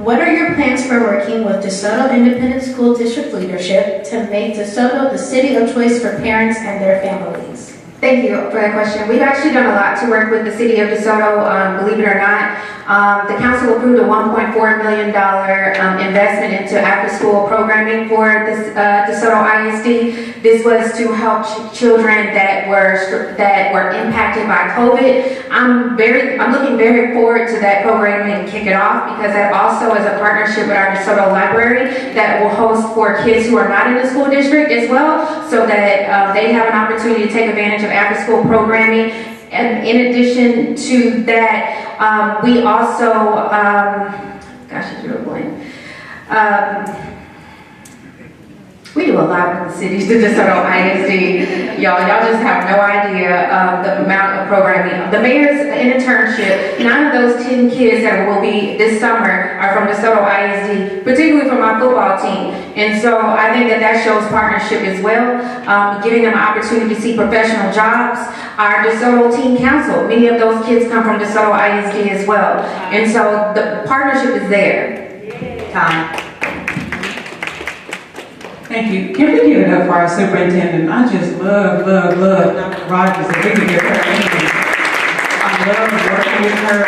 what are your plans for working with DeSoto Independent School District leadership to make DeSoto the city of choice for parents and their families? Thank you for that question. We've actually done a lot to work with the city of DeSoto, believe it or not. The council approved a $1.4 million investment into after-school programming for this DeSoto ISD. This was to help children that were impacted by COVID. I'm looking very forward to that programming and kick it off, because that also is a partnership with our DeSoto library that will host for kids who are not in the school district as well, so that they have an opportunity to take advantage of after-school programming. And in addition to that, we also, gosh, I drew a blank. We do a lot with the cities, the DeSoto ISD. Y'all just have no idea the amount of programming. The mayor's internship, 9 of those 10 kids that will be this summer are from DeSoto ISD, particularly from my football team. And so I think that shows partnership as well, giving them an opportunity to see professional jobs. Our DeSoto Teen Council, many of those kids come from DeSoto ISD as well. And so the partnership is there. Time. Thank you. Can we give it up for our superintendent? I just love Dr. Rogers, and we can give her anything. I love working with her.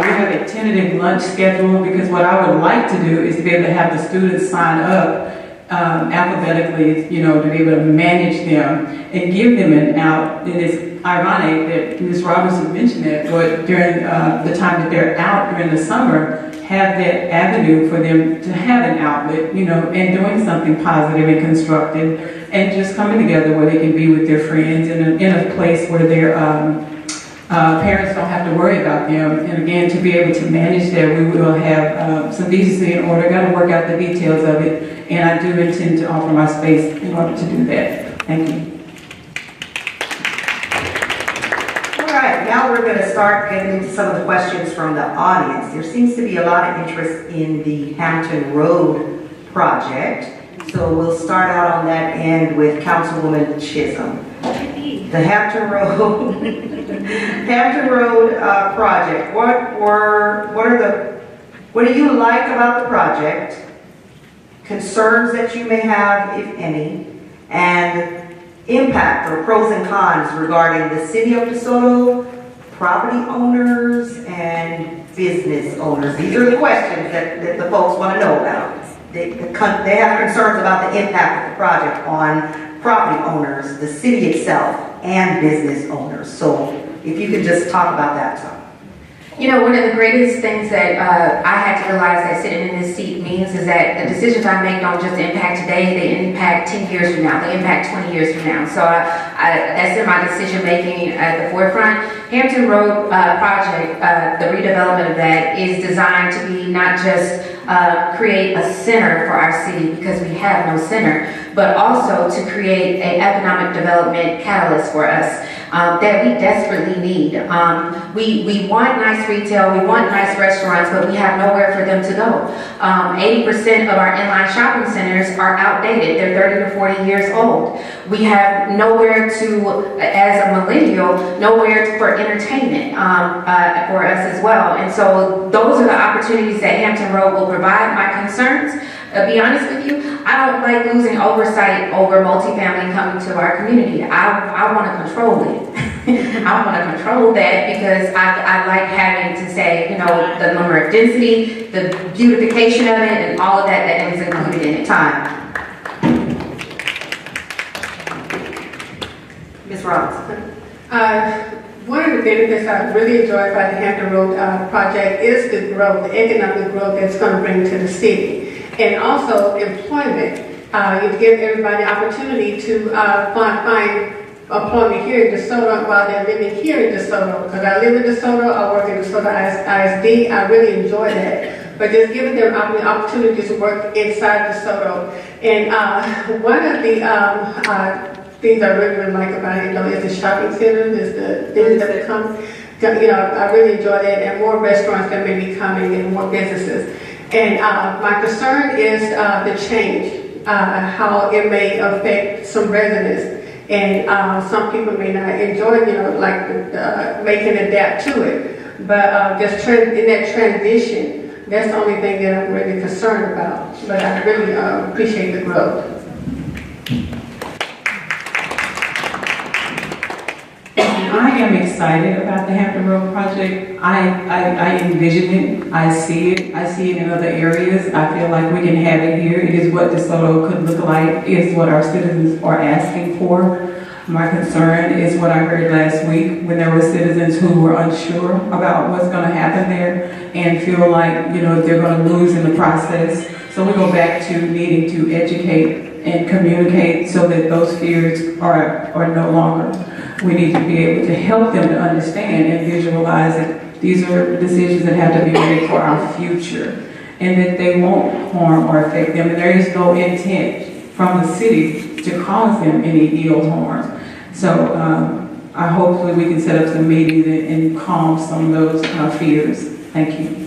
We have a tentative lunch schedule, because what I would like to do is to be able to have the students sign up alphabetically, to be able to manage them and give them an out. It is ironic that Ms. Robinson mentioned that, but during the time that they're out during the summer, have that avenue for them to have an outlet, and doing something positive and constructive, and just coming together where they can be with their friends in a place where their parents don't have to worry about them. And again, to be able to manage that, we will have some decency and order. Got to work out the details of it, and I do intend to offer my space in order to do that. Thank you. All right, now we're going to start getting into some of the questions from the audience. There seems to be a lot of interest in the Hampton Road project, so we'll start out on that end with Councilwoman Chisholm. The Hampton Road, project. What do you like about the project? Concerns that you may have, if any, and impact or pros and cons regarding the city of DeSoto, property owners, and business owners. These are the questions that the folks want to know about. They have concerns about the impact of the project on property owners, the city itself, and business owners. So if you could just talk about that, Tom. One of the greatest things that I had to realize that sitting in this seat means is that the decisions I make don't just impact today, they impact 10 years from now, they impact 20 years from now. So that's in my decision making at the forefront. Hampton Road project, the redevelopment of that is designed to be not just create a center for our city, because we have no center, but also to create an economic development catalyst for us that we desperately need. We want nice retail, we want nice restaurants, but we have nowhere for them to go. 80% of our inline shopping centers are outdated. They're 30 to 40 years old. We have nowhere to, as a millennial, nowhere for entertainment for us as well. And so those are the opportunities that Hampton Road will provide. My concerns, be honest with you, I don't like losing oversight over multifamily coming to our community. I want to control it. I want to control that, because I like having to say, the number of density, the beautification of it, and all of that is included in it. Time. Ms. Robinson. One of the benefits I really enjoyed by the Hampton Road project is the growth, the economic growth that's going to bring to the city, and also employment. You give everybody opportunity to find employment here in DeSoto while they're living here in DeSoto. Because I live in DeSoto, I work in DeSoto ISD, I really enjoy that. But just giving them opportunities to work inside DeSoto. And one of the things I really like about it, is the shopping centers, is the things that come. I really enjoy that, and more restaurants that may be coming and more businesses. And my concern is the change, how it may affect some residents. And some people may not enjoy, making adapt to it. But just in that transition, that's the only thing that I'm really concerned about. But I really appreciate the growth. I am excited about the Hampton Road project. I envision it, I see it in other areas. I feel like we can have it here. It is what DeSoto could look like, is what our citizens are asking for. My concern is what I heard last week when there were citizens who were unsure about what's going to happen there and feel like, they're going to lose in the process. So we go back to needing to educate and communicate so that those fears are no longer. We need to be able to help them to understand and visualize that these are decisions that have to be made for our future and that they won't harm or affect them. And there is no intent from the city to cause them any ill harm. So hopefully we can set up some meetings and calm some of those fears. Thank you.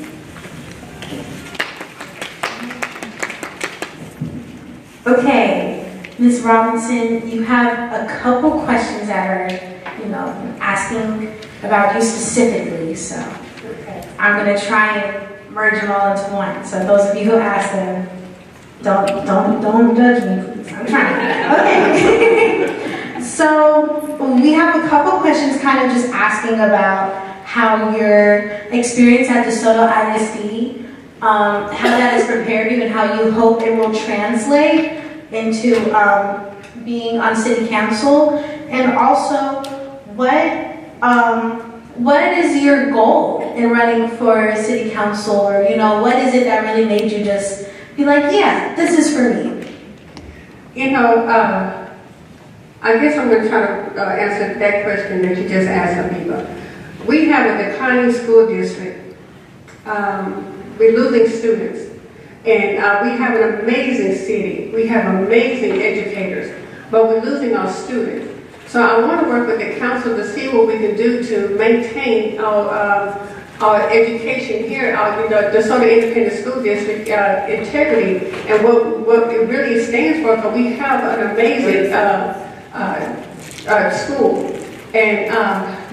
Okay, Ms. Robinson, you have a couple questions that are, asking about you specifically. So I'm going to try and merge them all into one. So those of you who asked them, don't judge me, please. I'm trying. Okay. So we have a couple questions kind of just asking about how your experience at DeSoto ISD, how that has prepared you and how you hope it will translate into being on city council, and also what is your goal in running for city council, or what is it that really made you just be like, yeah, this is for me? I guess I'm going to try to answer that question that you just asked some people. We have a declining school district. We're losing students. And we have an amazing city. We have amazing educators. But we're losing our students. So I want to work with the council to see what we can do to maintain our education here, the DeSoto Independent School District integrity, and what it really stands for, because we have an amazing school. And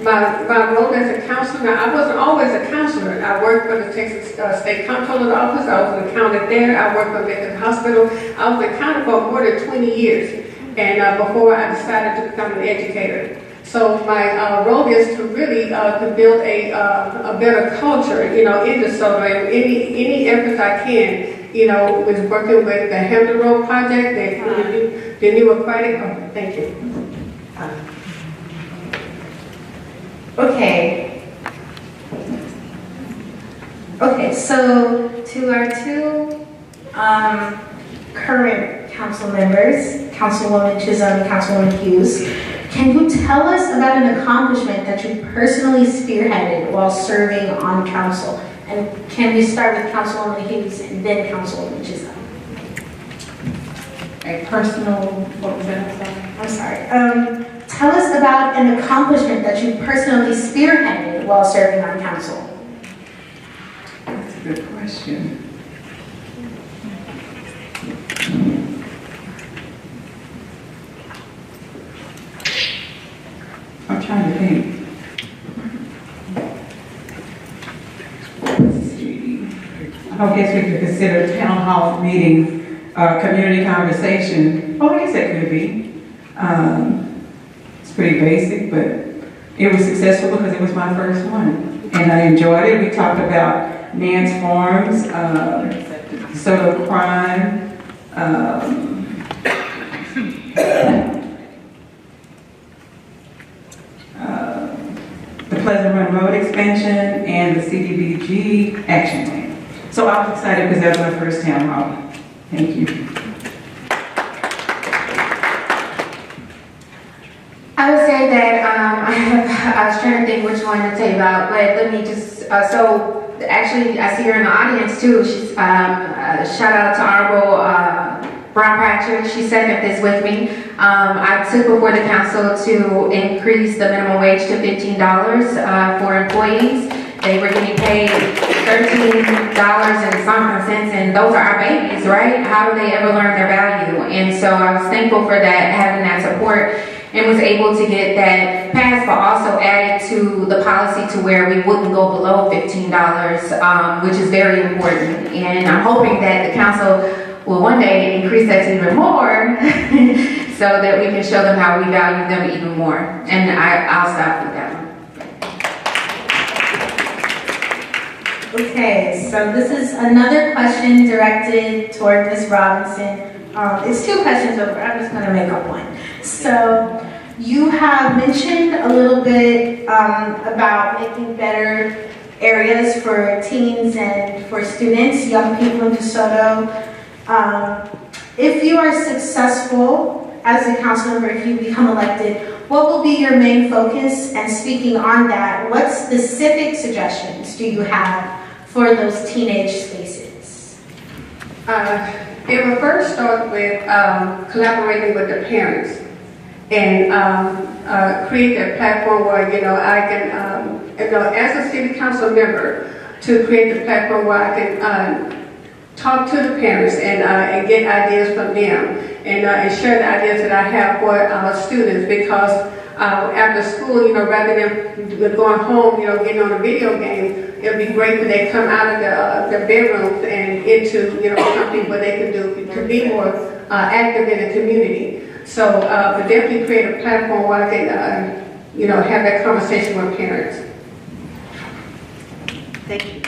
my role as a counselor, now I wasn't always a counselor. I worked for the Texas State Comptroller's Office. I was an accountant there. I worked for Methodist Hospital. I was an accountant for more than 20 years. And before I decided to become an educator. So my role is to really to build a better culture, in DeSoto, and any efforts I can, with working with the Hampton Road project, the new aquatic. Oh, thank you. Okay, so to our two current council members, Councilwoman Chisholm and Councilwoman Hughes, can you tell us about an accomplishment that you personally spearheaded while serving on council? And can we start with Councilwoman Hughes and then Councilwoman Chisholm? A personal, what was that? I'm sorry. Tell us about an accomplishment that you personally spearheaded while serving on council. That's a good question. I'm trying to think. Let's see. I guess we could consider town hall meetings, community conversation. Oh, I guess that could be. It's pretty basic, but it was successful because it was my first one. And I enjoyed it. We talked about Nance Farms, DeSoto crime, the Pleasant Run Road expansion, and the CDBG action plan. So I was excited because that was my first town hall. Thank you. I would say that I was trying to think which one to tell you about, but let me just, so actually I see her in the audience too. She's, shout out to Honorable Brown Pratchett. She seconded this with me. I took before the council to increase the minimum wage to $15 for employees. They were getting paid $13 and something cents, and those are our babies, right? How do they ever learn their value? And so I was thankful for that, having that support, and was able to get that passed, but also added to the policy to where we wouldn't go below $15, which is very important. And I'm hoping that the council will one day increase that to even more so that we can show them how we value them even more. And I'll stop with that one. Okay, so this is another question directed toward Ms. Robinson. It's two questions over. I'm just going to make up one. So you have mentioned a little bit about making better areas for teens and for students, young people in DeSoto. If you are successful as a council member, if you become elected, what will be your main focus? And speaking on that, what specific suggestions do you have for those teenage spaces? It will first start with collaborating with the parents and create a platform where, I can, as a city council member, to create the platform where I can talk to the parents and get ideas from them and share the ideas that I have for our students, because after school, rather than going home, getting on a video game, it would be great when they come out of their bedrooms and into, something where they can do to be more active in the community. So, but definitely create a platform where I can, have that conversation with parents. Thank you.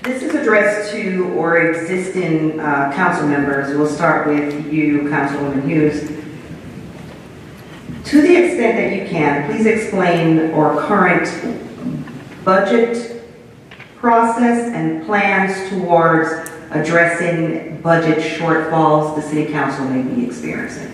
This is addressed to our existing council members. We'll start with you, Councilwoman Hughes. To the extent that you can, please explain our current budget process and plans towards addressing budget shortfalls the city council may be experiencing.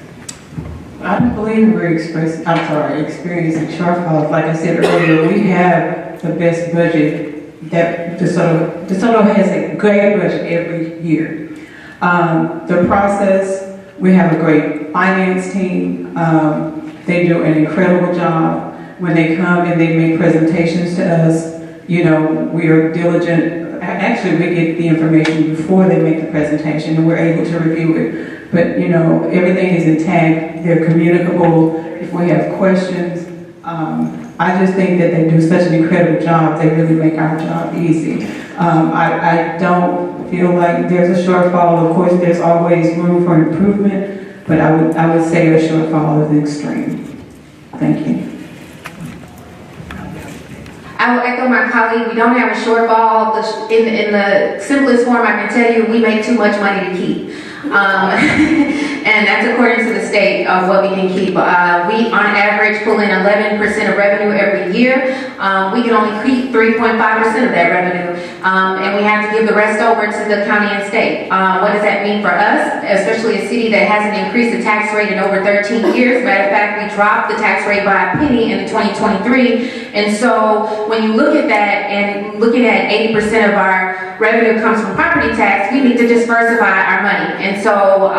I don't believe we're experiencing shortfalls. Like I said earlier, we have the best budget that DeSoto has a great budget every year. The process, we have a great finance team. They do an incredible job. When they come and they make presentations to us, we are diligent. Actually, we get the information before they make the presentation and we're able to review it. But, everything is intact. They're communicable. If we have questions, I just think that they do such an incredible job. They really make our job easy. I don't feel like there's a shortfall. Of course, there's always room for improvement, but I would say a shortfall is extreme. Thank you. I will echo my colleague. We don't have a shortfall. In the simplest form, I can tell you we make too much money to keep. And that's according to the state of what we can keep. We, on average, pull in 11% of revenue every year. We can only keep 3.5% of that revenue. And we have to give the rest over to the county and state. What does that mean for us, especially a city that hasn't increased the tax rate in over 13 years? Matter of fact, we dropped the tax rate by a penny in 2023. And so when you look at that and looking at 80% of our revenue comes from property tax, we need to diversify our money. And so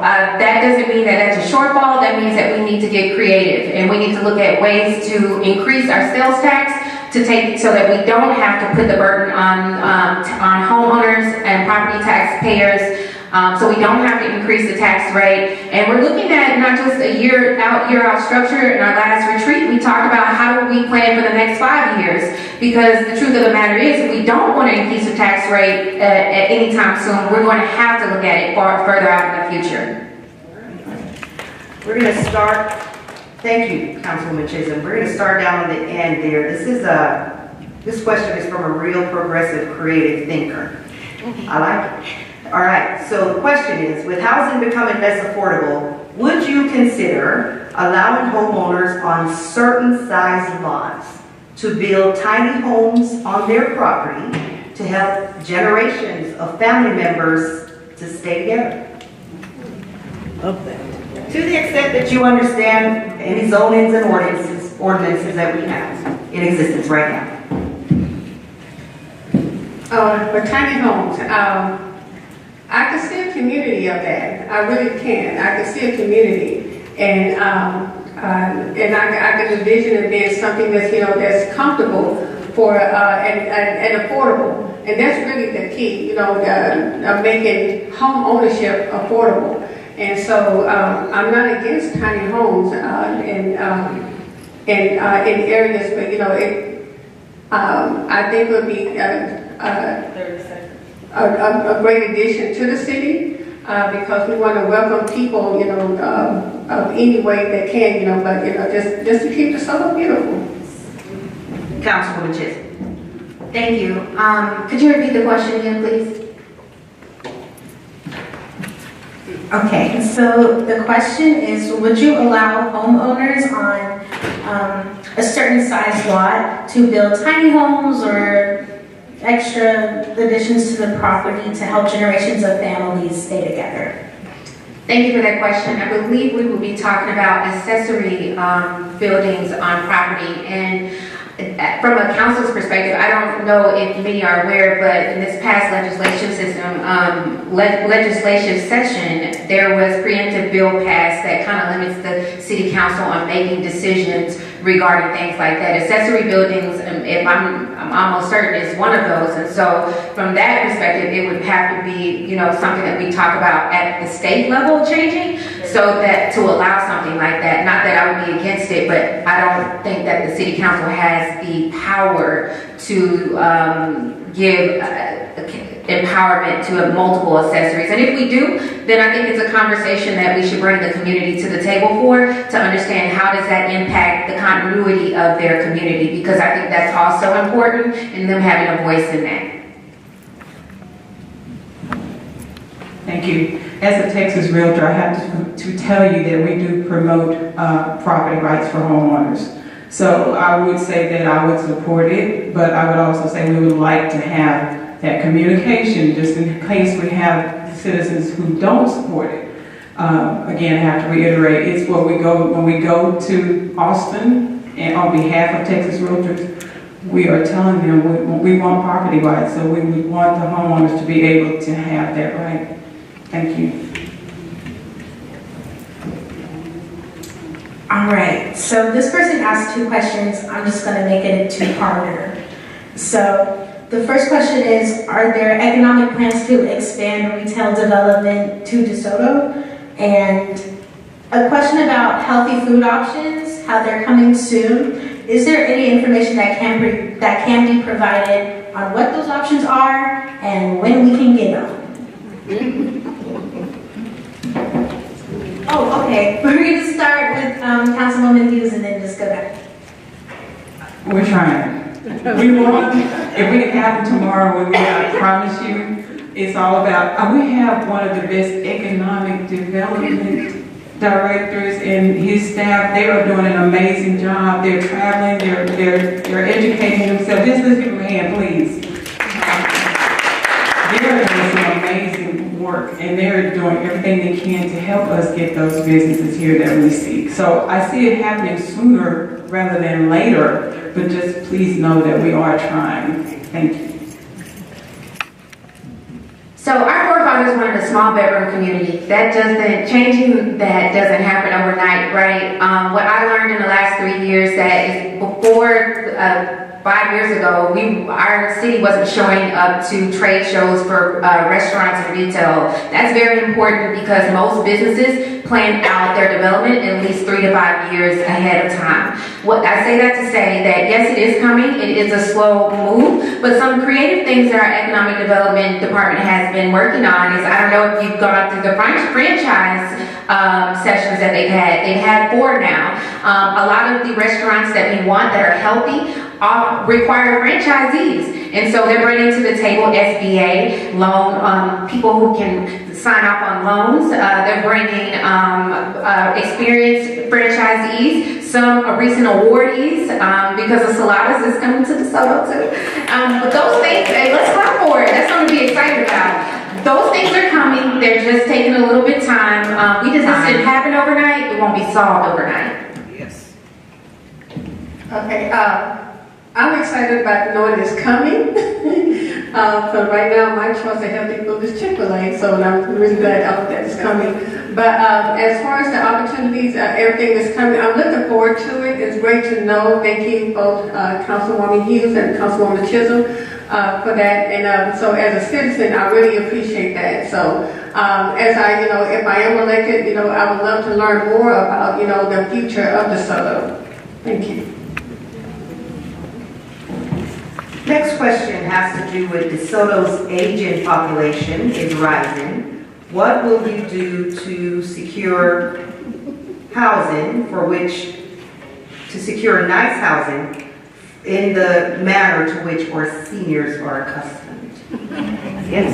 that doesn't mean that that's a shortfall. That means that we need to get creative and we need to look at ways to increase our sales tax to take so that we don't have to put the burden on homeowners and property taxpayers. So we don't have to increase the tax rate. And we're looking at not just a year out structure. In our last retreat, we talked about how do we plan for the next 5 years. Because the truth of the matter is, if we don't want to increase the tax rate at any time soon, we're going to have to look at it further out in the future. We're going to start, thank you, Councilwoman Chisholm. We're going to start down on the end there. This question is from a real progressive creative thinker. I like it. All right, so the question is, with housing becoming less affordable, would you consider allowing homeowners on certain size lots to build tiny homes on their property to help generations of family members to stay together? To the extent that you understand any zonings and ordinances that we have in existence right now. For tiny homes, I can see a community of that. I really can. I can see a community, and I can envision it being something that's that's comfortable for and affordable. And that's really the key, making home ownership affordable. And so I'm not against tiny homes in areas, but I think it would be a great addition to the city. because we want to welcome people, of any way they can, but, just to keep DeSoto beautiful. Councilwoman Chisholm. Thank you. Could you repeat the question again, please? Okay, so the question is, would you allow homeowners on a certain size lot to build tiny homes or extra additions to the property to help generations of families stay together? Thank you for that question. I believe we will be talking about accessory buildings on property. And from a council's perspective, I don't know if many are aware, but in this past legislative session, there was preemptive bill passed that kind of limits the city council on making decisions regarding things like that. Accessory buildings, if I'm almost certain, is one of those. And so from that perspective, it would have to be, something that we talk about at the state level changing, so that to allow something like that. Not that I would be against it, but I don't think that the city council has the power to give empowerment to multiple accessories. And if we do, then I think it's a conversation that we should bring the community to the table for, to understand how does that impact the continuity of their community, because I think that's also important in them having a voice in that. Thank you. As a Texas realtor, I have to tell you that we do promote property rights for homeowners. So I would say that I would support it, but I would also say we would like to have that communication, just in case we have citizens who don't support it. Again, I have to reiterate, it's what we go, when we go to Austin, and on behalf of Texas Realtors, we are telling them we want property rights, so we would want the homeowners to be able to have that right. Thank you. All right, so this person asked 2 questions. I'm just going to make it a 2-parter. So the first question is, are there economic plans to expand retail development to DeSoto? And a question about healthy food options, how they're coming soon. Is there any information that can be provided on what those options are and when we can get them? Oh, okay. We're going to start with Councilwoman Hughes and then just go back. We're trying. We want, if we can have them tomorrow, I promise you, it's all about, we have one of the best economic development directors and his staff. They are doing an amazing job. They're traveling, they're educating themselves. Just let's give them a hand, please. They're doing some amazing work, and they're doing everything they can to help us get those businesses here that we seek. So I see it happening sooner rather than later, but just please know that we are trying. Thank you. So our forefathers wanted a small bedroom community. Changing that doesn't happen overnight, right? What I learned in the last 3 years that is before 5 years ago, our city wasn't showing up to trade shows for restaurants and retail. That's very important because most businesses plan out their development at least 3 to 5 years ahead of time. I say that to say that yes, it is coming. It is a slow move, but some creative things that our economic development department has been working on is, I don't know if you've gone through the franchise sessions that they've had. They've had 4 now. A lot of the restaurants that we want that are healthy require franchisees, and so they're bringing to the table SBA loan, people who can sign up on loans. They're bringing experienced franchisees, some recent awardees, because the Saladas is coming to DeSoto too. But those things, hey, let's clap for it. That's something to be excited about. Those things are coming. They're just taking a little bit of time. This didn't happen overnight. It won't be solved overnight. Yes. Okay, I'm excited about knowing it's coming. So right now, my choice of healthy food is Chick-fil-A, so I'm really glad that it's coming. But as far as the opportunities, everything that's coming, I'm looking forward to it. It's great to know. Thank you both, Councilwoman Hughes and Councilwoman Chisholm, for that. And so as a citizen, I really appreciate that. So as if I am elected, I would love to learn more about, the future of DeSoto. Thank you. Next question has to do with DeSoto's aging population is rising. what will you do to secure housing to secure nice housing in the manner to which our seniors are accustomed? Yes.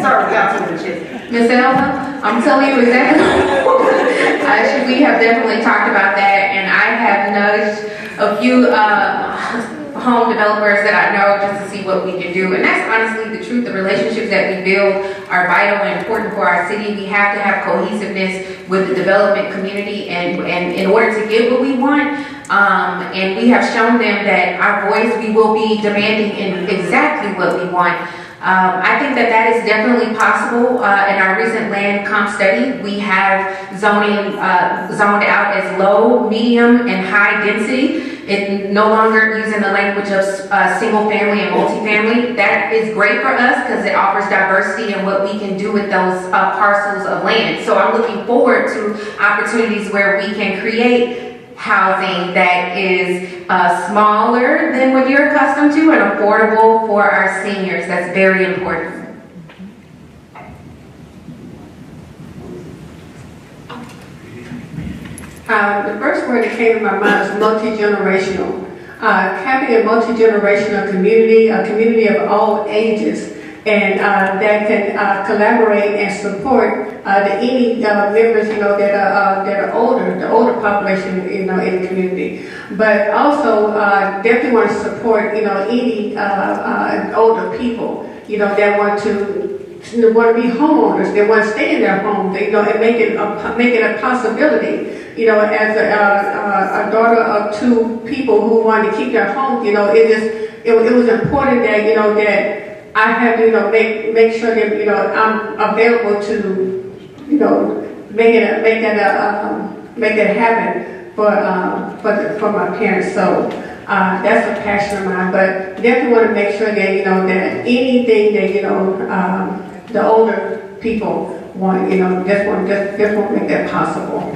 Sorry, Councilwoman Chisholm. Ms. Elba, I'm telling you exactly. Actually, we have definitely talked about that, and I have nudged a few home developers that I know just to see what we can do. And that's honestly the truth. The relationships that we build are vital and important for our city. We have to have cohesiveness with the development community, and in order to get what we want, and we have shown them that our voice, we will be demanding in exactly what we want. I think that is definitely possible. In our recent land comp study, we have zoning zoned out as low, medium, and high density. It no longer using the language of single family and multifamily. That is great for us because it offers diversity in what we can do with those parcels of land. So I'm looking forward to opportunities where we can create housing that is smaller than what you're accustomed to and affordable for our seniors. That's very important. The first word that came to my mind is multi-generational. Having a multi-generational community, a community of all ages, and that can collaborate and support any members, that are older, the older population, in the community. But also definitely want to support, any older people, that want to be homeowners. They want to stay in their home. They, and make it a possibility. As a daughter of two people who wanted to keep their home, it was important that that I have to make sure that I'm available to make that happen for my parents. So that's a passion of mine. But definitely want to make sure that that anything that the older people want, just want to make that possible.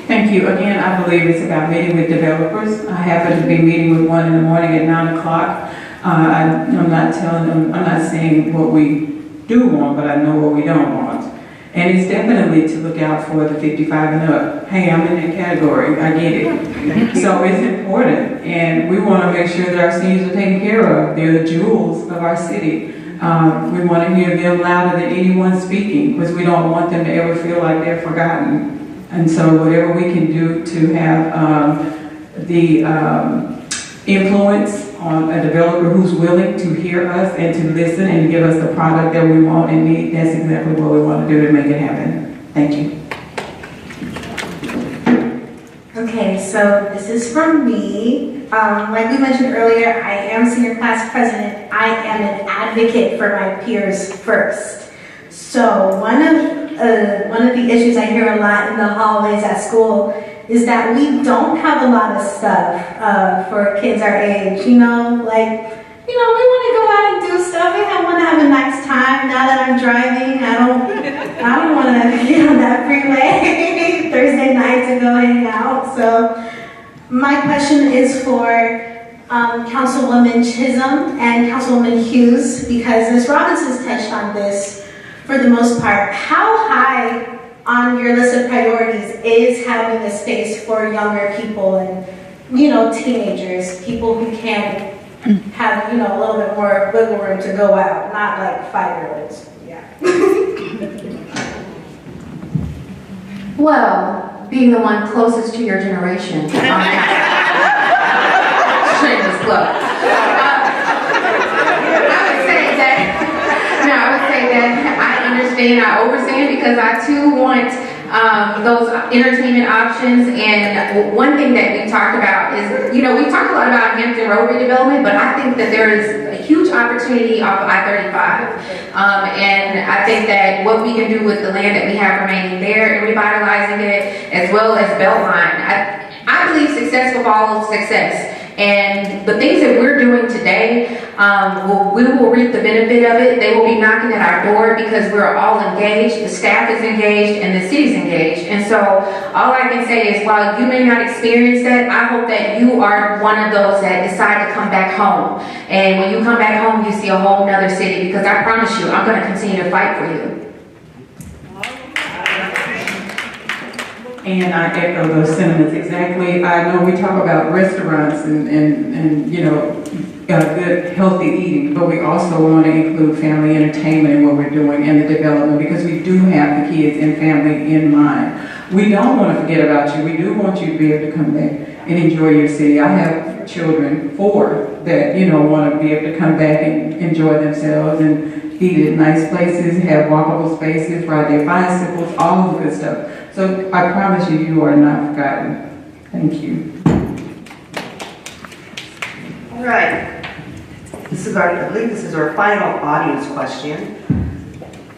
Thank you. Again, I believe it's about meeting with developers. I happen to be meeting with one in the morning at 9 o'clock. I'm not telling them, I'm not saying what we do want, but I know what we don't want. And it's definitely to look out for the 55 and up. Hey, I'm in that category. I get it. So it's important. And we want to make sure that our seniors are taken care of. They're the jewels of our city. We want to hear them louder than anyone speaking because we don't want them to ever feel like they're forgotten. And so whatever we can do to have the influence on a developer who's willing to hear us and to listen and give us the product that we want and need, that's exactly what we want to do to make it happen. Thank you. Okay, so this is from me. Like we mentioned earlier, I am senior class president. I am an advocate for my peers first. So one of the issues I hear a lot in the hallways at school is that we don't have a lot of stuff for kids our age. We want to go out and do stuff. We want to have a nice time. Now that I'm driving, I don't want to get on that freeway Thursday night to go hang out. So my question is for Councilwoman Chisholm and Councilwoman Hughes, because Ms. Robinson's touched on this for the most part. How high on your list of priorities is having a space for younger people and, teenagers, people who can have, a little bit more wiggle room to go out, not like 5-year-olds. Yeah. Well, being the one closest to your generation. Shameless plug. I would say that I understand, I overstand, because I too want those entertainment options. And one thing that we talked about is, we talked a lot about Hampton Road redevelopment, but I think that there is a huge opportunity off of I-35. And I think that what we can do with the land that we have remaining there and revitalizing it, as well as Beltline, I believe success will follow success. And the things that we're doing today, we will reap the benefit of it. They will be knocking at our door because we're all engaged, the staff is engaged, and the city's engaged. And so all I can say is while you may not experience that, I hope that you are one of those that decide to come back home. And when you come back home, you see a whole nother city, because I promise you, I'm going to continue to fight for you. And I echo those sentiments exactly. I know we talk about restaurants and you know, good healthy eating, but we also want to include family entertainment in what we're doing and the development, because we do have the kids and family in mind. We don't want to forget about you. We do want you to be able to come back and enjoy your city. I have children, 4, that, you know, want to be able to come back and enjoy themselves and eat at nice places, have walkable spaces, ride their bicycles, all the good stuff. So I promise you, you are not forgotten. Thank you. All right. I believe this is our final audience question.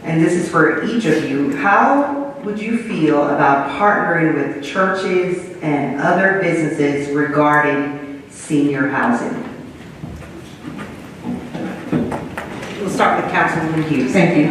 And this is for each of you. How would you feel about partnering with churches and other businesses regarding senior housing? We'll start with Councilwoman Hughes. Thank you.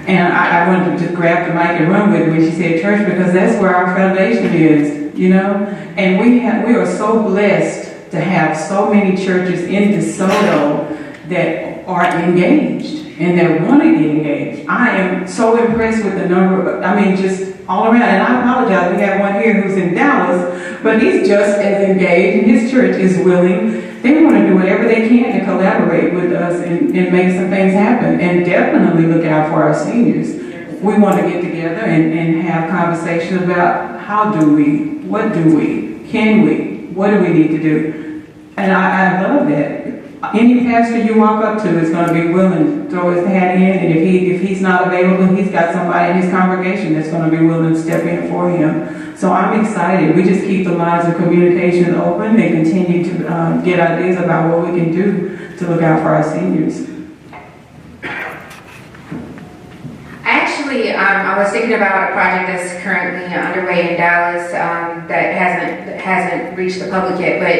And I wanted to just grab the mic and run with it when she said church, because that's where our foundation is, you know? And we are so blessed to have so many churches in DeSoto that are engaged and that want to get engaged. I am so impressed with the number of, just all around. And I apologize, we have one here who's in Dallas, but he's just as engaged and his church is willing. They want to do whatever they can to collaborate with us and make some things happen, and definitely look out for our seniors. We want to get together and have conversations about how do we, what do we, can we, what do we need to do. And I love that. Any pastor you walk up to is going to be willing to throw his hat in, and if he's not available, he's got somebody in his congregation that's going to be willing to step in for him. So I'm excited. We just keep the lines of communication open and continue to get ideas about what we can do to look out for our seniors. Actually, I was thinking about a project that's currently underway in Dallas that hasn't reached the public yet, but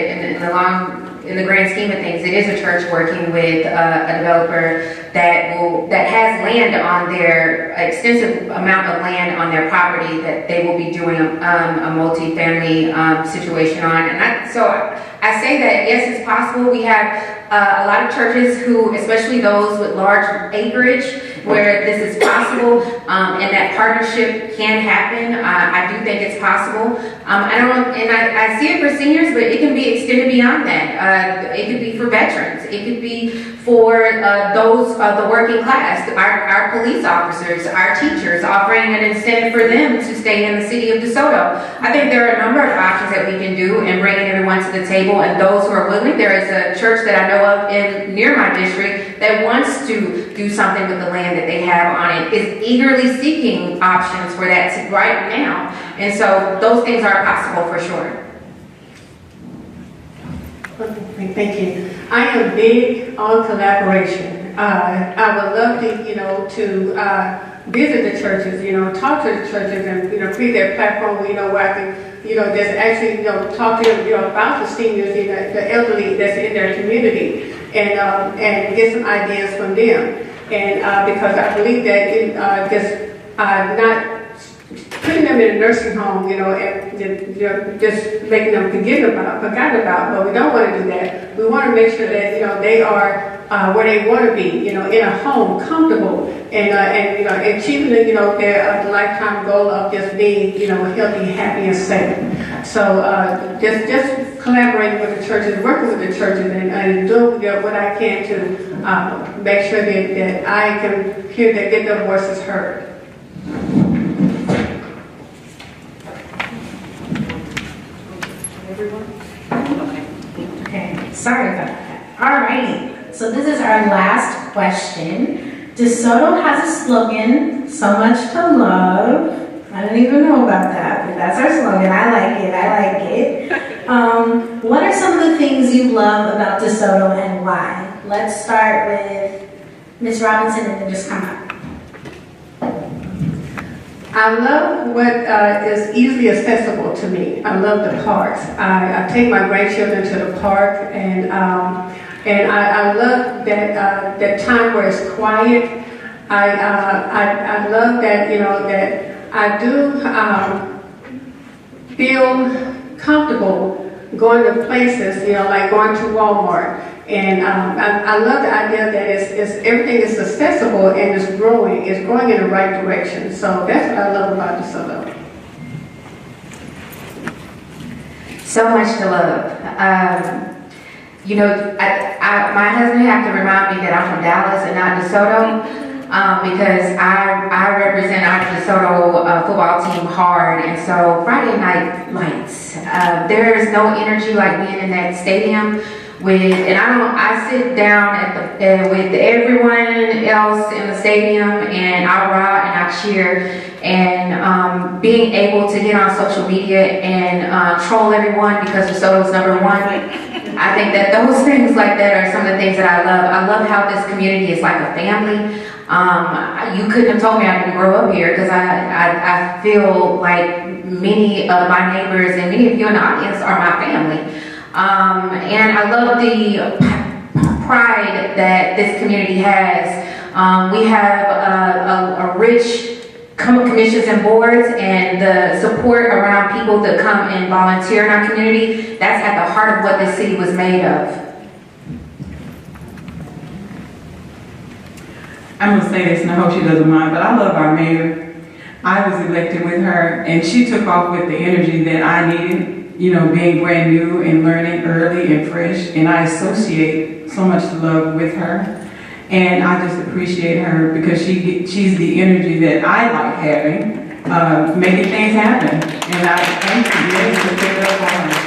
in the grand scheme of things, it is a church working with a developer that has land on their extensive amount of land on their property that they will be doing a multi-family situation on. And so I say that yes, it's possible. We have a lot of churches who, especially those with large acreage, where this is possible and that partnership can happen. I do think it's possible. I don't know, and I see it for seniors, but it can be extended beyond that. It could be for veterans. It could be for those of the working class, our police officers, our teachers, offering an incentive for them to stay in the city of DeSoto. I think there are a number of options that we can do and bringing everyone to the table, and those who are willing. There is a church that I know of near my district that wants to do something with the land that they have on it, is eagerly seeking options for that right now. And so those things are possible for sure. Okay, thank you. I am big on collaboration. I would love to visit the churches, talk to the churches and, create that platform, where I can, just actually, talk to them, about the seniors, the elderly that's in their community and get some ideas from them. And because I believe that not putting them in a nursing home, and just making them forgotten about. But we don't want to do that. We want to make sure that they are where they want to be, in a home, comfortable, and achieving their lifetime goal of just being healthy, happy, and safe. So just collaborating with the churches, working with the churches, and doing what I can to make sure that I can hear that, get their voices heard. Okay, sorry about that. Alrighty, so this is our last question. DeSoto has a slogan, so much to love. I didn't even know about that, but that's our slogan. I like it. What are some of the things you love about DeSoto and why? Let's start with Ms. Robinson and then just come up. I love what is easily accessible to me. I love the parks. I take my grandchildren to the park, and I love that time where it's quiet. I love that, you know, that I do feel comfortable going to places, you know, like going to Walmart. And I love the idea that everything is accessible and it's growing in the right direction. So that's what I love about DeSoto. So much to love. You know, my husband had to remind me that I'm from Dallas and not DeSoto, because I represent our DeSoto football team hard, and so Friday night lights. There's no energy like being in that stadium. I sit down with everyone else in the stadium, and I rock and I cheer, and being able to get on social media and troll everyone because DeSoto's number one. I think that those things like that are some of the things that I love. I love how this community is like a family. You couldn't have told me I didn't grow up here, because I feel like many of my neighbors and many of you in the audience are my family. And I love the pride that this community has. We have a rich commissions and boards, and the support around people to come and volunteer in our community. That's at the heart of what this city was made of. I'm going to say this, and I hope she doesn't mind, but I love our mayor. I was elected with her, and she took off with the energy that I needed, you know, being brand new and learning early and fresh, and I associate so much love with her. And I just appreciate her because she's the energy that I like having, making things happen. And I thank you for picking up on her.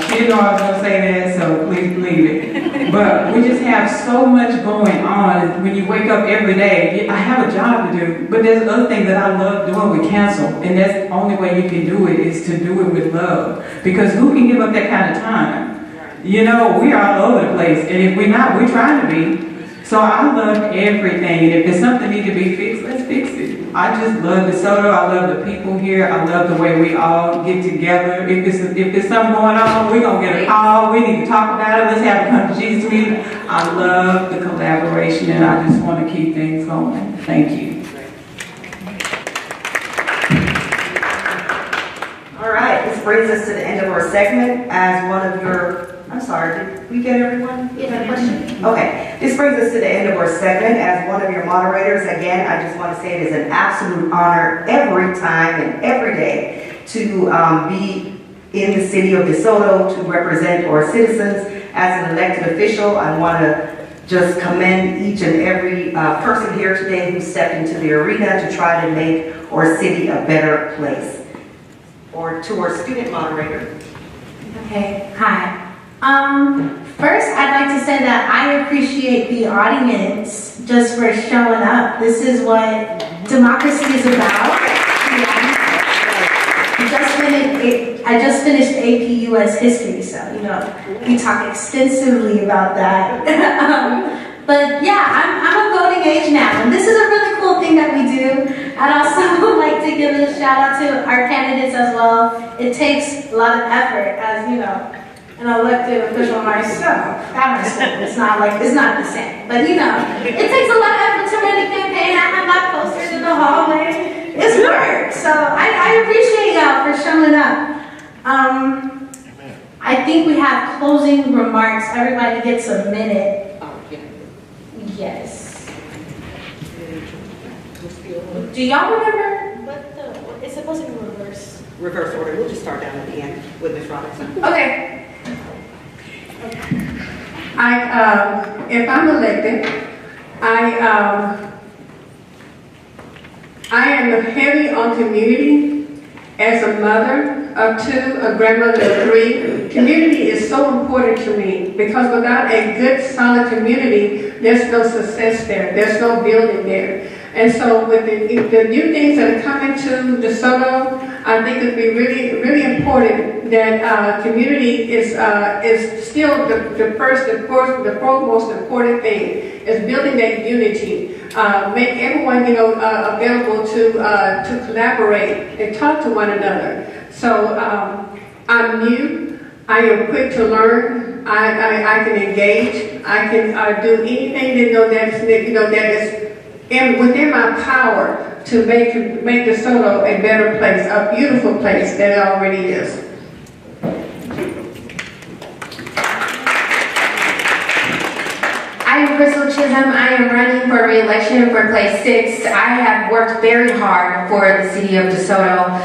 She didn't know I was going to say that, so please believe it. But we just have so much going on. When you wake up every day, I have a job to do, but there's other things that I love doing with council. And that's the only way you can do it, is to do it with love. Because who can give up that kind of time? You know, we're all over the place. And if we're not, we're trying to be. So I love everything, and if there's something need to be fixed, let's fix it. I just love DeSoto. I love the people here. I love the way we all get together. If there's something going on, we're going to get a call. We need to talk about it. Let's have a come to Jesus meeting. I love the collaboration, and I just want to keep things going. Thank you. All right, this brings us to the end of our segment. As one of your, I'm sorry, did we get everyone? Yeah, question. Okay, this brings us to the end of our segment. As one of your moderators, again, I just want to say it is an absolute honor every time and every day to be in the city of DeSoto to represent our citizens as an elected official. I want to just commend each and every person here today who stepped into the arena to try to make our city a better place. Or to our student moderator. Okay, hi. First, I'd like to say that I appreciate the audience just for showing up. This is what democracy is about. I just finished AP US history, so we talk extensively about that. But yeah, I'm a voting age now, and this is a really cool thing that we do. I'd also like to give a shout out to our candidates as well. It takes a lot of effort, as an elected official myself at my school. It's not the same, but it takes a lot of effort to run a campaign. I have my posters in the hallway. It's work, so I appreciate y'all for showing up. I think we have closing remarks. Everybody gets a minute. Yes. Do y'all remember it's supposed to be reverse? Reverse order. We'll just start down at the end with Ms. Robinson. Okay. If I'm elected, I am heavy on community. As a mother of two, a grandmother of three, community is so important to me, because without a good, solid community, there's no success there. There's no building there. And so with the new things that are coming to DeSoto, I think it'd be really, really important that community is still the foremost important thing, is building that unity. make everyone, available to collaborate and talk to one another. So I'm new. I am quick to learn. I can engage. I can do anything that is within my power to make DeSoto a better place, a beautiful place that it already is. I am Crystal Chisholm. I am running for re-election for place 6. I have worked very hard for the city of DeSoto,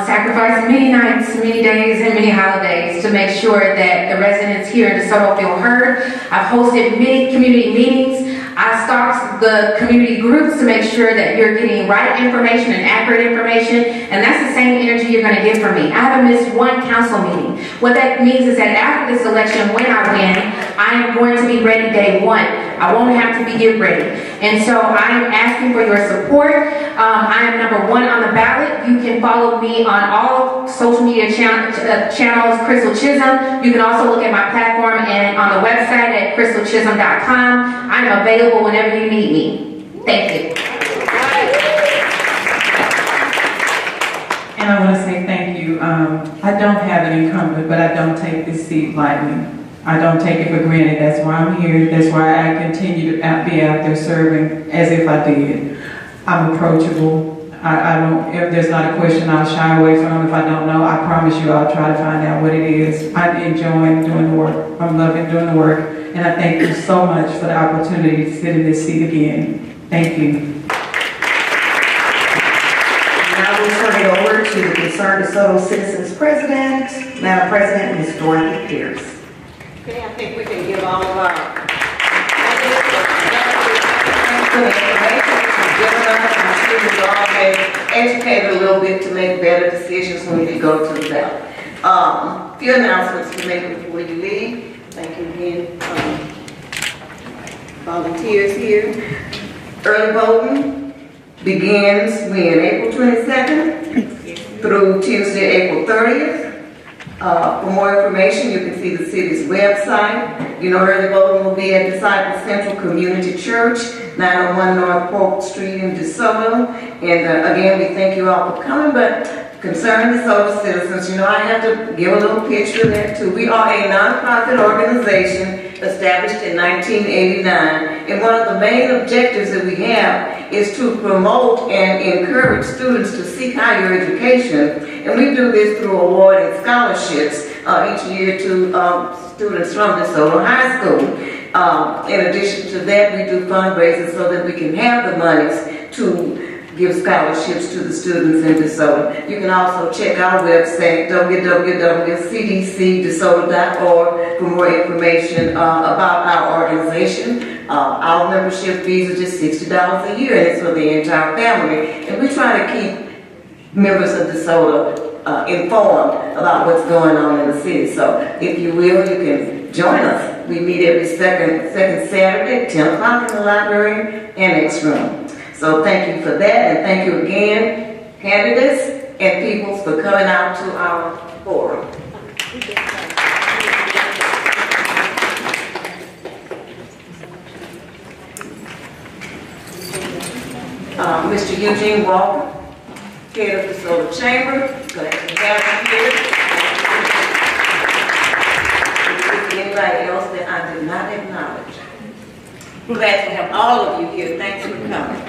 sacrificed many nights, many days, and many holidays to make sure that the residents here in DeSoto feel heard. I've hosted many community meetings. I stalked the community groups to make sure that you're getting right information and accurate information, and that's the same energy you're going to get from me. I haven't missed one council meeting. What that means is that after this election, when I win, I am going to be ready day one. I won't have to be get ready. And so I am asking for your support. I am number 1 on the ballot. You can follow me on all social media channels, Crystal Chisholm. You can also look at my platform and on the website at crystalchisholm.com. I'm available whenever you need me. Thank you. And I want to say thank you. I don't have an incumbent, but I don't take this seat lightly. I don't take it for granted. That's why I'm here. That's why I continue to be out there serving as if I did. I'm approachable. I don't, if there's not a question I'll shy away from. If I don't know, I promise you I'll try to find out what it is. I'm enjoying doing the work. I'm loving doing the work. And I thank you so much for the opportunity to sit in this seat again. Thank you. Now we'll turn it over to the Concerned DeSoto Citizens President, Madam President, Ms. Dorothy Pierce. Okay, I think we can give all of our candidates good information to given us. I'm sure we all been educated a little bit to make better decisions when we go to the ballot. Few announcements to make before you leave. Thank you again, volunteers here. Early voting begins when April 22nd through Tuesday, April 30th. For more information, you can see the city's website. Early voting will be at Disciple Central Community Church, 901 North Polk Street in DeSoto. And again, we thank you all for coming, but Concerned DeSoto Citizens, I have to give a little pitch for that too. We are a nonprofit organization established in 1989. And one of the main objectives that we have is to promote and encourage students to seek higher education. And we do this through awarding scholarships each year to students from DeSoto High School. In addition to that, we do fundraising so that we can have the monies to give scholarships to the students in DeSoto. You can also check our website, www.cdcdesoto.org, for more information about our organization. Our membership fees are just $60 a year, and it's for the entire family. And we try to keep members of DeSoto informed about what's going on in the city. So if you will, you can join us. We meet every second Saturday at 10 o'clock in the library annex room. So thank you for that, and thank you again, candidates and peoples, for coming out to our forum. Mr. Eugene Walker, head of the DeSoto Chamber, glad to have you here. Anybody else that I did not acknowledge? I'm glad to have all of you here. Thanks for coming.